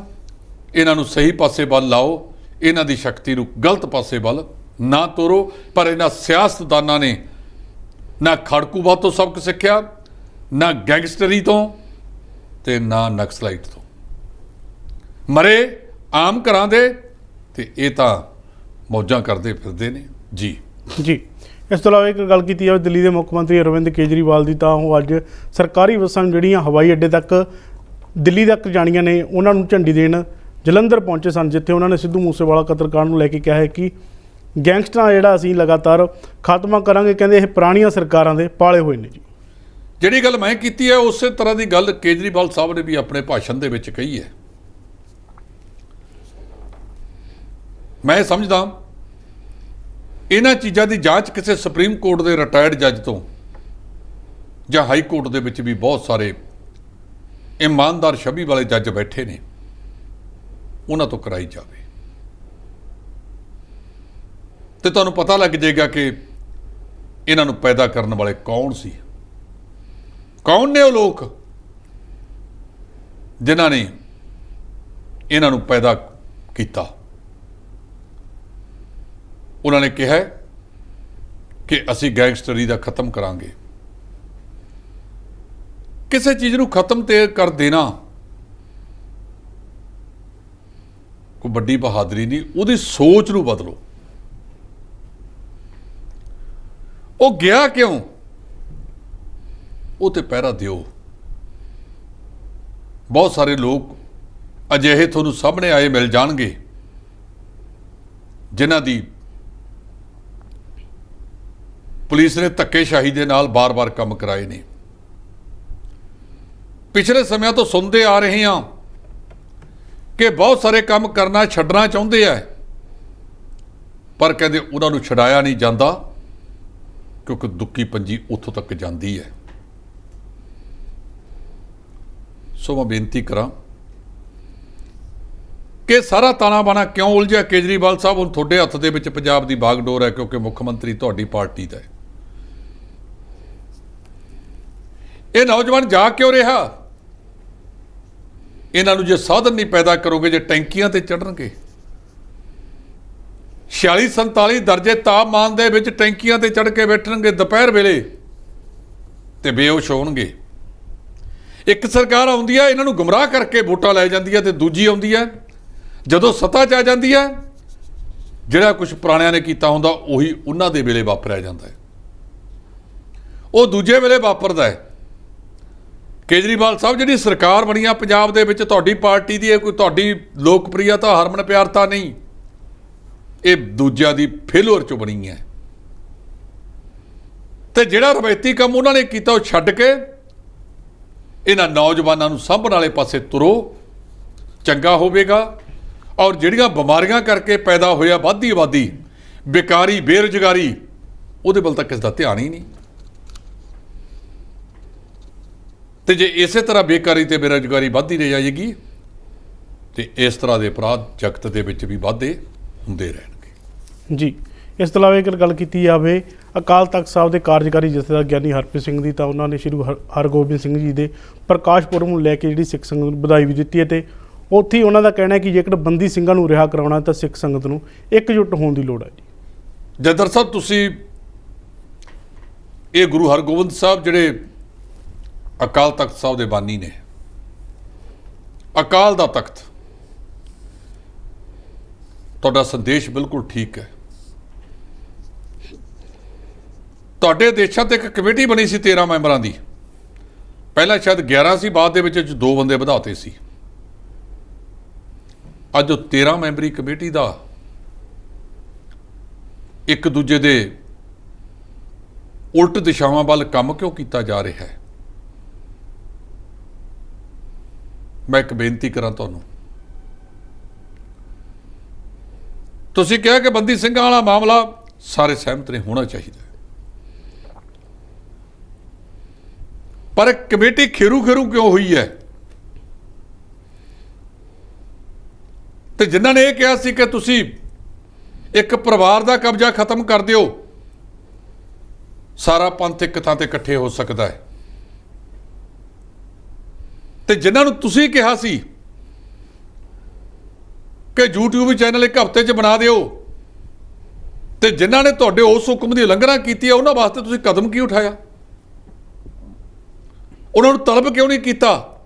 ਇਹਨਾਂ ਨੂੰ ਸਹੀ ਪਾਸੇ ਵੱਲ ਲਾਓ, ਇਹਨਾਂ ਦੀ ਸ਼ਕਤੀ ਨੂੰ ਗਲਤ ਪਾਸੇ ਵੱਲ ਨਾ ਤੋਰੋ। ਪਰ ਇਹਨਾਂ ਸਿਆਸਤਦਾਨਾਂ ਨੇ ਨਾ ਖੜਕੂਵਾਦ ਤੋਂ ਸਬਕ ਸਿੱਖਿਆ, ਨਾ ਗੈਂਗਸਟਰੀ ਤੋਂ, ਤੇ ਨਾ ਨਕਸਲਾਈਟ ਤੋਂ। ਮਰੇ ਆਮ ਘਰਾਂ ਦੇ ਤੇ ਇਹ ਤਾਂ ਮੌਜਾਂ ਕਰਦੇ ਫਿਰਦੇ ਨੇ ਜੀ। ਇਸ ਤੋਂ ਇਲਾਵਾ ਇੱਕ ਗੱਲ ਕੀਤੀ ਜਾਵੇ ਦਿੱਲੀ ਦੇ ਮੁੱਖ ਮੰਤਰੀ ਅਰਵਿੰਦ ਕੇਜਰੀਵਾਲ ਦੀ, ਤਾਂ ਉਹ ਅੱਜ ਸਰਕਾਰੀ ਬੱਸਾਂ ਜਿਹੜੀਆਂ ਹਵਾਈ ਅੱਡੇ ਤੱਕ ਦਿੱਲੀ ਤੱਕ ਜਾਣੀਆਂ ਨੇ, ਉਹਨਾਂ ਨੂੰ ਝੰਡੀ ਦੇਣ ਜਲੰਧਰ ਪਹੁੰਚੇ ਸਨ, ਜਿੱਥੇ ਉਹਨਾਂ ਨੇ ਸਿੱਧੂ ਮੂਸੇਵਾਲਾ ਕਤਲਕਾਂਡ ਨੂੰ ਲੈ ਕੇ ਕਿਹਾ ਹੈ ਕਿ ਗੈਂਗਸਟਰਾਂ ਜਿਹੜਾ ਅਸੀਂ ਲਗਾਤਾਰ ਖਾਤਮਾ ਕਰਾਂਗੇ। ਕਹਿੰਦੇ ਇਹ ਪੁਰਾਣੀਆਂ ਸਰਕਾਰਾਂ ਦੇ ਪਾਲੇ ਹੋਏ ਨੇ ਜੀ। ਜਿਹੜੀ ਗੱਲ ਮੈਂ ਕੀਤੀ ਹੈ ਉਸੇ ਤਰ੍ਹਾਂ ਦੀ ਗੱਲ ਕੇਜਰੀਵਾਲ ਸਾਹਿਬ ਨੇ ਵੀ ਆਪਣੇ ਭਾਸ਼ਣ ਦੇ ਵਿੱਚ ਕਹੀ ਹੈ। ਮੈਂ ਸਮਝਦਾ ਇਹਨਾਂ ਚੀਜ਼ਾਂ ਦੀ ਜਾਂਚ ਕਿਸੇ ਸੁਪਰੀਮ ਕੋਰਟ ਦੇ ਰਿਟਾਇਰਡ ਜੱਜ ਤੋਂ ਜਾਂ ਹਾਈ ਕੋਰਟ ਦੇ ਵਿੱਚ ਵੀ ਬਹੁਤ ਸਾਰੇ ਇਮਾਨਦਾਰ ਛਵੀ ਵਾਲੇ ਜੱਜ ਬੈਠੇ ਨੇ, ਉਹਨਾਂ ਤੋਂ ਕਰਾਈ ਜਾਵੇ ਤੇ ਤੁਹਾਨੂੰ ਪਤਾ ਲੱਗ ਜਾਏਗਾ ਕਿ ਇਹਨਾਂ ਨੂੰ ਪੈਦਾ ਕਰਨ ਵਾਲੇ ਕੌਣ ਸੀ, ਕੌਣ ਨੇ ਉਹ ਲੋਕ ਜਿਨ੍ਹਾਂ ਨੇ ਇਹਨਾਂ ਨੂੰ ਪੈਦਾ ਕੀਤਾ। ਉਹਨਾਂ ਨੇ ਕਿਹਾ ਕਿ ਅਸੀਂ ਗੈਂਗਸਟਰੀ ਦਾ ਖਤਮ ਕਰਾਂਗੇ। ਕਿਸੇ ਚੀਜ਼ ਨੂੰ ਖਤਮ ਤੇ ਕਰ ਦੇਣਾ ਕੋਈ ਵੱਡੀ ਬਹਾਦਰੀ ਨਹੀਂ, ਉਹਦੀ ਸੋਚ ਨੂੰ ਬਦਲੋ। ਉਹ ਗਿਆ ਕਿਉਂ, ਉਹ ਤੇ ਪਹਿਰਾ ਦਿਓ। ਬਹੁਤ ਸਾਰੇ ਲੋਕ ਅਜਿਹੇ ਤੁਹਾਨੂੰ ਸਾਹਮਣੇ ਆਏ ਮਿਲ ਜਾਣਗੇ ਜਿਨ੍ਹਾਂ ਦੀ ਪੁਲਿਸ ਨੇ ਧੱਕੇਸ਼ਾਹੀ ਦੇ ਨਾਲ ਬਾਰ-ਬਾਰ ਕੰਮ ਕਰਾਏ ਨੇ। ਪਿਛਲੇ ਸਮਿਆਂ ਤੋਂ ਸੁਣਦੇ ਆ ਰਹੇ ਹਾਂ ਕਿ ਬਹੁਤ ਸਾਰੇ ਕੰਮ ਕਰਨਾ ਛੱਡਣਾ ਚਾਹੁੰਦੇ ਆ, ਪਰ ਕਹਿੰਦੇ ਉਹਨਾਂ ਨੂੰ ਛਡਾਇਆ ਨਹੀਂ ਜਾਂਦਾ ਕਿਉਂਕਿ ਦੁੱਕੀ ਪੰਜੀ ਉੱਥੋਂ ਤੱਕ ਜਾਂਦੀ ਹੈ। ਸੋ ਮੈਂ ਬੇਨਤੀ ਕਰਾਂ ਕਿ ਸਾਰਾ ਤਾਣਾ ਬਾਣਾ ਕਿਉਂ ਉਲਝਿਆ ਕੇਜਰੀਵਾਲ ਸਾਹਿਬ? ਹੁਣ ਤੁਹਾਡੇ ਹੱਥ ਦੇ ਵਿੱਚ ਪੰਜਾਬ ਦੀ ਬਾਗਡੋਰ ਹੈ ਕਿਉਂਕਿ ਮੁੱਖ ਮੰਤਰੀ ਤੁਹਾਡੀ ਪਾਰਟੀ ਦਾ ਹੈ। ਇਹ ਨੌਜਵਾਨ ਜਾ ਕਿਉਂ ਰਿਹਾ? ਇਹਨਾਂ ਨੂੰ ਜੇ ਸਾਧਨ ਨਹੀਂ ਪੈਦਾ ਕਰੋਗੇ, ਜੇ ਟੈਂਕੀਆਂ ਤੇ ਚੜ੍ਹਨਗੇ 46-47 ਦਰਜੇ ਤਾਪਮਾਨ ਦੇ ਵਿੱਚ ਟੈਂਕੀਆਂ ਤੇ ਚੜ੍ਹ ਕੇ ਬੈਠਣਗੇ ਦੁਪਹਿਰ ਵੇਲੇ ਤੇ ਬੇਹੋਸ਼ ਹੋਣਗੇ। ਇੱਕ ਸਰਕਾਰ ਆਉਂਦੀ ਹੈ ਇਹਨਾਂ ਨੂੰ ਗੁੰਮਰਾਹ ਕਰਕੇ ਵੋਟਾਂ ਲੈ ਜਾਂਦੀ ਹੈ ਤੇ ਦੂਜੀ ਆਉਂਦੀ ਹੈ ਜਦੋਂ ਸੱਤਾ 'ਚ ਆ ਜਾਂਦੀ ਹੈ, ਜਿਹੜਾ ਕੁਝ ਪੁਰਾਣਿਆਂ ਨੇ ਕੀਤਾ ਹੁੰਦਾ ਉਹੀ ਉਹਨਾਂ ਦੇ ਵੇਲੇ ਵਾਪਰਿਆ ਜਾਂਦਾ ਹੈ, ਉਹ ਦੂਜੇ ਵੇਲੇ ਵਾਪਰਦਾ ਹੈ। ਕੇਜਰੀਵਾਲ ਸਾਹਿਬ ਜਿਹੜੀ ਸਰਕਾਰ ਬਣੀ ਆ ਪੰਜਾਬ ਦੇ ਵਿੱਚ ਤੁਹਾਡੀ ਪਾਰਟੀ ਦੀ, ਇਹ ਕੋਈ ਤੁਹਾਡੀ ਲੋਕਪ੍ਰਿਯਤਾ ਹਰਮਨ ਪਿਆਰਤਾ ਨਹੀਂ, ਇਹ ਦੂਜਿਆਂ ਦੀ ਫੇਲੂਅਰ 'ਚੋਂ ਬਣੀ ਹੈ। ਤੇ ਜਿਹੜਾ ਰਵਾਇਤੀ ਕੰਮ ਉਹਨਾਂ ਨੇ ਕੀਤਾ ਉਹ ਛੱਡ ਕੇ ਇਹਨਾਂ ਨੌਜਵਾਨਾਂ ਨੂੰ ਸਾਂਭਣ ਵਾਲੇ ਪਾਸੇ ਤੁਰੋ, ਚੰਗਾ ਹੋਵੇਗਾ। ਔਰ ਜਿਹੜੀਆਂ ਬਿਮਾਰੀਆਂ ਕਰਕੇ ਪੈਦਾ ਹੋਇਆ ਵੱਧਦੀ ਆਬਾਦੀ, ਬੇਕਾਰੀ, ਬੇਰੁਜ਼ਗਾਰੀ, ਉਹਦੇ ਵੱਲ ਤਾਂ ਕਿਸੇ ਦਾ ਧਿਆਨ ਹੀ ਨਹੀਂ। ਤੇ ਜੇ ਇਸੇ ਤਰ੍ਹਾਂ ਬੇਕਾਰੀ ਤੇ ਬੇਰੁਜ਼ਗਾਰੀ ਵੱਧਦੀ ਰਹਿ ਜਾਏਗੀ ਤੇ ਇਸ ਤਰ੍ਹਾਂ ਦੇ ਅਪਰਾਧ ਜਗਤ ਦੇ ਵਿੱਚ ਵੀ ਵਾਧੇ ਹੁੰਦੇ ਰਹਿਣਗੇ। ਜੀ, ਇਸ ਤੋਂ ਇਲਾਵਾ ਇੱਕ ਗੱਲ ਕੀਤੀ ਜਾਵੇ ਅਕਾਲ ਤਖਤ ਸਾਹਿਬ ਦੇ ਕਾਰਜਕਾਰੀ ਜਥੇਦਾਰ ਗਿਆਨੀ ਹਰਪ੍ਰੀਤ ਸਿੰਘ ਦੀ, ਤਾਂ ਉਹਨਾਂ ਨੇ ਸ਼੍ਰੀ ਹਰਗੋਬਿੰਦ ਸਿੰਘ ਜੀ ਦੇ ਪ੍ਰਕਾਸ਼ ਪੁਰਬ ਨੂੰ ਲੈ ਕੇ ਜਿਹੜੀ ਸਿੱਖ ਸੰਗਤ ਨੂੰ ਵਧਾਈ ਵੀ ਦਿੱਤੀ ਹੈ ਤੇ ਉੱਥੇ ਹੀ ਉਹਨਾਂ ਦਾ ਕਹਿਣਾ ਹੈ ਕਿ ਜੇਕਰ ਬੰਦੀ ਸਿੰਘਾਂ ਨੂੰ ਰਿਹਾ ਕਰਾਉਣਾ ਤਾਂ ਸਿੱਖ ਸੰਗਤ ਨੂੰ ਇਕਜੁੱਟ ਹੋਣ ਦੀ ਲੋੜ ਹੈ। ਜੀ ਜਦਰ ਸਾਹਿਬ, ਤੁਸੀਂ ਇਹ ਗੁਰੂ ਹਰਗੋਬਿੰਦ ਸਾਹਿਬ ਜਿਹੜੇ ਅਕਾਲ ਤਖਤ ਸਾਹਿਬ ਦੇ ਬਾਨੀ ਨੇ, ਅਕਾਲ ਦਾ ਤਖਤ, ਤੁਹਾਡਾ ਸੰਦੇਸ਼ ਬਿਲਕੁਲ ਠੀਕ ਹੈ। ਤੁਹਾਡੇ ਦੇਸ਼ਾਂ ਤੇ ਇੱਕ ਕਮੇਟੀ ਬਣੀ ਸੀ 13 ਮੈਂਬਰਾਂ ਦੀ, ਪਹਿਲਾਂ ਸ਼ਾਇਦ 11 ਸੀ, ਬਾਅਦ ਦੇ ਵਿੱਚ 2 ਬੰਦੇ ਵਧਾਤੇ ਸੀ। ਅੱਜ ਉਹ 13 ਮੈਂਬਰੀ ਕਮੇਟੀ ਦਾ ਇੱਕ ਦੂਜੇ ਦੇ ਉਲਟ ਦਿਸ਼ਾਵਾਂ ਵੱਲ ਕੰਮ ਕਿਉਂ ਕੀਤਾ ਜਾ ਰਿਹਾ ਹੈ? ਮੈਂ ਇੱਕ ਬੇਨਤੀ ਕਰਾਂ ਤੁਹਾਨੂੰ, ਤੁਸੀਂ ਕਿਹਾ ਕਿ ਬੰਦੀ ਸਿੰਘਾਂ ਵਾਲਾ ਮਾਮਲਾ ਸਾਰੇ ਸਹਿਮਤ ਨੇ, ਹੋਣਾ ਚਾਹੀਦਾ, ਪਰ ਕਮੇਟੀ ਖੇਰੂ ਕਿਉਂ ਹੋਈ ਹੈ? ਤੇ ਜਿਨ੍ਹਾਂ ਨੇ ਇਹ ਕਿਹਾ ਸੀ ਕਿ ਤੁਸੀਂ ਇੱਕ ਪਰਿਵਾਰ ਦਾ ਕਬਜ਼ਾ ਖਤਮ ਕਰ ਦਿਓ, ਸਾਰਾ ਪੰਥ ਇੱਕ ਥਾਂ ਤੇ ਇਕੱਠੇ ਹੋ ਸਕਦਾ ਹੈ, ਤੇ ਜਿਨ੍ਹਾਂ ਨੂੰ ਤੁਸੀਂ ਕਿਹਾ ਸੀ ਕਿ YouTube ਚੈਨਲ ਇੱਕ ਹਫ਼ਤੇ 'ਚ ਬਣਾ ਦਿਓ, ਤੇ ਜਿਨ੍ਹਾਂ ਨੇ ਤੁਹਾਡੇ ਉਸ ਹੁਕਮ ਦੀ ਉਲੰਘਣਾ ਕੀਤੀ ਹੈ ਉਹਨਾਂ ਵਾਸਤੇ ਤੁਸੀਂ ਕਦਮ ਕੀ ਉਠਾਇਆ? ਉਹਨਾਂ ਨੂੰ ਤਲਬ ਕਿਉਂ ਨਹੀਂ ਕੀਤਾ?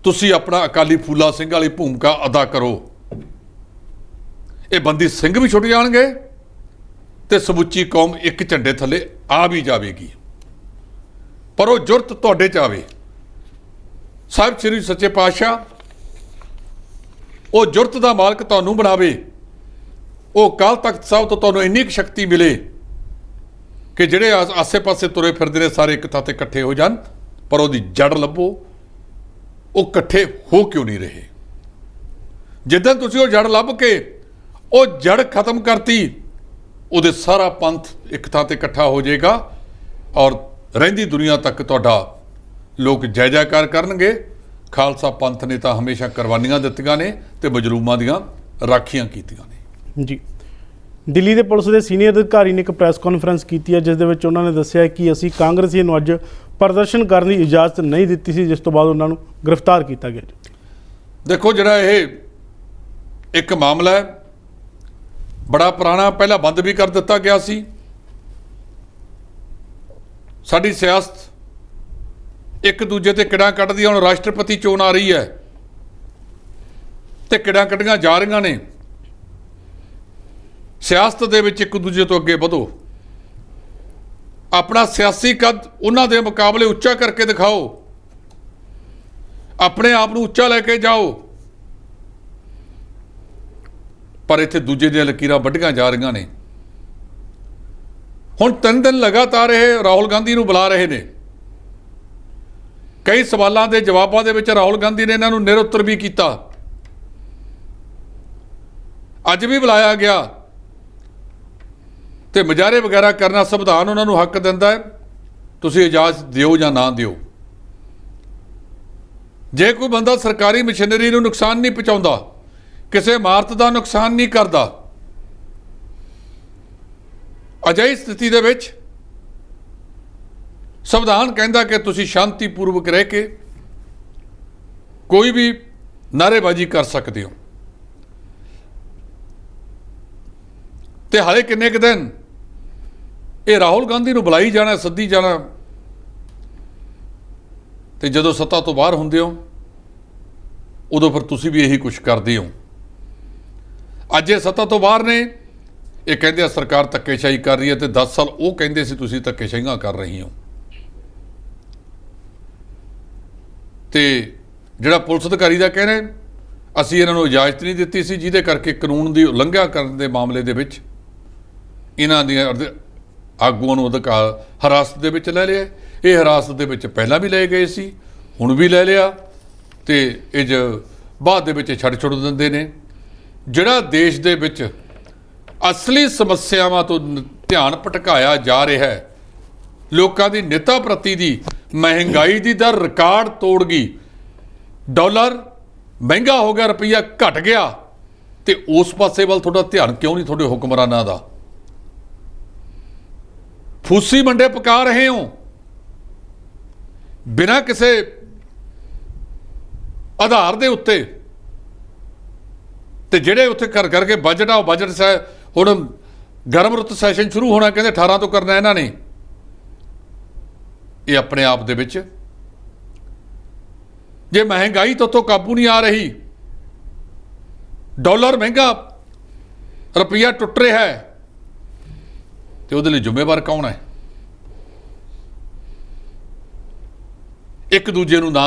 ਤੁਸੀਂ ਆਪਣਾ ਅਕਾਲੀ ਫੂਲਾ ਸਿੰਘ ਵਾਲੀ ਭੂਮਿਕਾ ਅਦਾ ਕਰੋ। ਇਹ ਬੰਦੀ ਸਿੰਘ ਵੀ ਛੁੱਟ ਜਾਣਗੇ ਤੇ ਸਮੁੱਚੀ ਕੌਮ ਇੱਕ ਝੰਡੇ ਥੱਲੇ ਆ ਵੀ ਜਾਵੇਗੀ, ਪਰ ਉਹ ਜੁਰਤ ਤੁਹਾਡੇ 'ਚ ਆਵੇ। ਸਾਹਿਬ ਸ੍ਰੀ ਸੱਚੇ ਪਾਤਸ਼ਾਹ ਉਹ ਜੁਰਤ ਦਾ ਮਾਲਕ ਤੁਹਾਨੂੰ ਬਣਾਵੇ, ਉਹ ਅਕਾਲ ਤਖਤ ਸਾਹਿਬ ਤੋਂ ਤੁਹਾਨੂੰ ਇੰਨੀ ਕੁ ਸ਼ਕਤੀ ਮਿਲੇ ਕਿ ਜਿਹੜੇ ਆਸੇ-ਪਾਸੇ ਤੁਰੇ ਫਿਰਦੇ ਨੇ ਸਾਰੇ ਇੱਕ ਥਾਂ ਤੇ ਇਕੱਠੇ ਹੋ ਜਾਣ, ਪਰ ਉਹਦੀ ਜੜ ਲੱਭੋ, ਉਹ ਇਕੱਠੇ ਹੋ ਕਿਉਂ ਨਹੀਂ ਰਹੇ। ਜਿੱਦਾਂ ਤੁਸੀਂ ਉਹ ਜੜ ਲੱਭ ਕੇ ਉਹ ਜੜ ਖਤਮ ਕਰਤੀ, ਉਹਦੇ ਸਾਰਾ ਪੰਥ ਇੱਕ ਥਾਂ ਤੇ ਇਕੱਠਾ ਹੋ ਜਾਏਗਾ ਔਰ ਰਹਿੰਦੀ ਦੁਨੀਆ ਤੱਕ ਤੁਹਾਡਾ ਲੋਕ ਜੈ ਜੈਕਾਰ ਕਰਨਗੇ। ਖਾਲਸਾ ਪੰਥ ਨੇ ਤਾਂ ਹਮੇਸ਼ਾ ਕੁਰਬਾਨੀਆਂ ਦਿੱਤੀਆਂ ਨੇ ਤੇ ਮਜਲੂਮਾਂ ਦੀਆਂ ਰਾਖੀਆਂ ਕੀਤੀਆਂ ਨੇ। ਜੀ, ਦਿੱਲੀ ਦੇ ਪੁਲਿਸ ਦੇ ਸੀਨੀਅਰ ਅਧਿਕਾਰੀ ਨੇ ਇੱਕ ਪ੍ਰੈਸ ਕਾਨਫਰੰਸ ਕੀਤੀ ਹੈ, ਜਿਸ ਦੇ ਵਿੱਚ ਉਹਨਾਂ ਨੇ ਦੱਸਿਆ ਕਿ ਅਸੀਂ ਕਾਂਗਰਸੀਆਂ ਨੂੰ ਅੱਜ ਪ੍ਰਦਰਸ਼ਨ ਕਰਨ ਦੀ ਇਜਾਜ਼ਤ ਨਹੀਂ ਦਿੱਤੀ ਸੀ, ਜਿਸ ਤੋਂ ਬਾਅਦ ਉਹਨਾਂ ਨੂੰ ਗ੍ਰਿਫਤਾਰ ਕੀਤਾ ਗਿਆ। ਦੇਖੋ, ਜਿਹੜਾ ਇਹ ਇੱਕ ਮਾਮਲਾ ਹੈ ਬੜਾ ਪੁਰਾਣਾ, ਪਹਿਲਾਂ ਬੰਦ ਵੀ ਕਰ ਦਿੱਤਾ ਗਿਆ ਸੀ। ਸਾਡੀ ਸਿਆਸਤ ਇੱਕ ਦੂਜੇ ਤੇ ਕਿੜਾਂ ਕੱਢਦੀ, ਹੁਣ ਰਾਸ਼ਟਰਪਤੀ ਚੋਣ ਆ ਰਹੀ ਹੈ ਤੇ ਕਿੜਾਂ ਕੱਢੀਆਂ ਜਾ ਰਹੀਆਂ ਨੇ। ਸਿਆਸਤ ਦੇ ਵਿੱਚ ਇੱਕ ਦੂਜੇ ਤੋਂ ਅੱਗੇ ਵਧੋ, ਆਪਣਾ ਸਿਆਸੀ ਕੱਦ ਉਹਨਾਂ ਦੇ ਮੁਕਾਬਲੇ ਉੱਚਾ ਕਰਕੇ ਦਿਖਾਓ, ਆਪਣੇ ਆਪ ਨੂੰ ਉੱਚਾ ਲੈ ਕੇ ਜਾਓ। ਪਰ ਇੱਥੇ ਦੂਜੇ ਦੀਆਂ ਲਕੀਰਾਂ ਵੱਢੀਆਂ ਜਾ ਰਹੀਆਂ ਨੇ। ਹੁਣ 3 ਦਿਨ ਲਗਾਤਾਰ ਇਹ ਰਾਹੁਲ ਗਾਂਧੀ ਨੂੰ ਬੁਲਾ ਰਹੇ ਨੇ। ਕਈ ਸਵਾਲਾਂ ਦੇ ਜਵਾਬਾਂ ਦੇ ਵਿੱਚ ਰਾਹੁਲ ਗਾਂਧੀ ਨੇ ਇਹਨਾਂ ਨੂੰ ਨਿਰਉੱਤਰ ਵੀ ਕੀਤਾ। ਅੱਜ ਵੀ ਬੁਲਾਇਆ ਗਿਆ ਤੇ ਮੁਜ਼ਾਹਰੇ ਵਗੈਰਾ ਕਰਨਾ ਸੰਵਿਧਾਨ ਉਹਨਾਂ ਨੂੰ ਹੱਕ ਦਿੰਦਾ ਹੈ, ਤੁਸੀਂ ਇਜਾਜ਼ਤ ਦਿਓ ਜਾਂ ਨਾ ਦਿਓ। ਜੇ ਕੋਈ ਬੰਦਾ ਸਰਕਾਰੀ ਮਸ਼ੀਨਰੀ ਨੂੰ ਨੁਕਸਾਨ ਨਹੀਂ ਪਹੁੰਚਾਉਂਦਾ, ਕਿਸੇ ਇਮਾਰਤ ਦਾ ਨੁਕਸਾਨ ਨਹੀਂ ਕਰਦਾ, ਅਜਿਹੀ ਸਥਿਤੀ ਦੇ ਵਿੱਚ ਸੰਵਿਧਾਨ ਕਹਿੰਦਾ ਕਿ ਤੁਸੀਂ ਸ਼ਾਂਤੀਪੂਰਵਕ ਰਹਿ ਕੇ ਕੋਈ ਵੀ ਨਾਅਰੇਬਾਜ਼ੀ ਕਰ ਸਕਦੇ ਹੋ। ਤੇ ਹਾਲੇ ਕਿੰਨੇ ਕੁ ਦਿਨ ਇਹ ਰਾਹੁਲ ਗਾਂਧੀ ਨੂੰ ਬੁਲਾਈ ਜਾਣਾ, ਸੱਦੀ ਜਾਣਾ, ਤੇ ਜਦੋਂ ਸੱਤਾ ਤੋਂ ਬਾਹਰ ਹੁੰਦੇ ਹੋ ਉਦੋਂ ਫਿਰ ਤੁਸੀਂ ਵੀ ਇਹੀ ਕੁਛ ਕਰਦੇ ਹੋ। ਅੱਜ ਇਹ ਸੱਤਾ ਤੋਂ ਬਾਹਰ ਨੇ, ਇਹ ਕਹਿੰਦੇ ਆ ਸਰਕਾਰ ਧੱਕੇਸ਼ਾਹੀ ਕਰ ਰਹੀ ਹੈ, ਤੇ 10 ਸਾਲ ਉਹ ਕਹਿੰਦੇ ਸੀ ਤੁਸੀਂ ਧੱਕੇਸ਼ਾਹੀਆਂ ਕਰ ਰਹੀ ਹੋ। ਤੇ ਜਿਹੜਾ ਪੁਲਿਸ ਅਧਿਕਾਰੀ ਦਾ ਕਹਿਣਾ, ਅਸੀਂ ਇਹਨਾਂ ਨੂੰ ਇਜਾਜ਼ਤ ਨਹੀਂ ਦਿੱਤੀ ਸੀ, ਜਿਹਦੇ ਕਰਕੇ ਕਾਨੂੰਨ ਦੀ ਉਲੰਘਣਾ ਕਰਨ ਦੇ ਮਾਮਲੇ ਦੇ ਵਿੱਚ ਇਹਨਾਂ ਦੀਆਂ ਆਗੂਆਂ ਨੂੰ ਹਿਰਾਸਤ ਦੇ ਵਿੱਚ ਲੈ ਲਿਆ। ਇਹ ਹਿਰਾਸਤ ਦੇ ਵਿੱਚ ਪਹਿਲਾਂ ਵੀ ਲਏ ਗਏ ਸੀ, ਹੁਣ ਵੀ ਲੈ ਲਿਆ, ਤੇ ਇਹ ਬਾਅਦ ਦੇ ਵਿੱਚ ਛੱਡ ਦਿੰਦੇ ਨੇ। ਜਿਹੜਾ ਦੇਸ਼ ਦੇ ਵਿੱਚ ਅਸਲੀ ਸਮੱਸਿਆਵਾਂ ਤੋਂ ਧਿਆਨ ਭਟਕਾਇਆ ਜਾ ਰਿਹਾ ਹੈ, ਲੋਕਾਂ ਦੀ ਨਿੱਤਾ ਪ੍ਰਤੀ ਦੀ ਮਹਿੰਗਾਈ ਦੀ ਦਰ ਰਿਕਾਰਡ ਤੋੜ ਗਈ, ਡਾਲਰ ਮਹਿੰਗਾ ਹੋ ਗਿਆ, ਰੁਪਈਆ ਘਟ ਗਿਆ, ਤੇ ਉਸ ਪਾਸੇ ਵੱਲ ਤੁਹਾਡਾ ਧਿਆਨ ਕਿਉਂ ਨਹੀਂ ਤੁਹਾਡੇ ਹੁਕਮਰਾਨਾਂ ਦਾ? ਫੂਸੀ ਮੰਡੇ ਪਕਾ ਰਹੇ ਹੋ ਬਿਨਾਂ ਕਿਸੇ ਆਧਾਰ ਦੇ ਉੱਤੇ, ਤੇ ਜਿਹੜੇ ਉੱਥੇ ਕਰ ਕਰਕੇ ਬਜਟ ਆ, ਉਹ ਬਜਟ ਹੁਣ ਗਰਮ ਰੁੱਤ ਸੈਸ਼ਨ ਸ਼ੁਰੂ ਹੋਣਾ, ਕਹਿੰਦੇ 18 ਤੋਂ ਕਰਨਾ ਇਹਨਾਂ ਨੇ। ਇਹ ਆਪਣੇ ਆਪ ਦੇ ਵਿੱਚ ਜੇ ਮਹਿੰਗਾਈ ਤੋਂ ਕਾਬੂ ਨਹੀਂ ਆ ਰਹੀ, ਡਾਲਰ ਮਹਿੰਗਾ, ਰੁਪਈਆ ਟੁੱਟ ਰਿਹਾ ਹੈ, ਤੇ ਉਹਦੇ ਲਈ ਜ਼ਿੰਮੇਵਾਰ ਕੌਣ ਹੈ? ਇੱਕ ਦੂਜੇ ਨੂੰ ਨਾ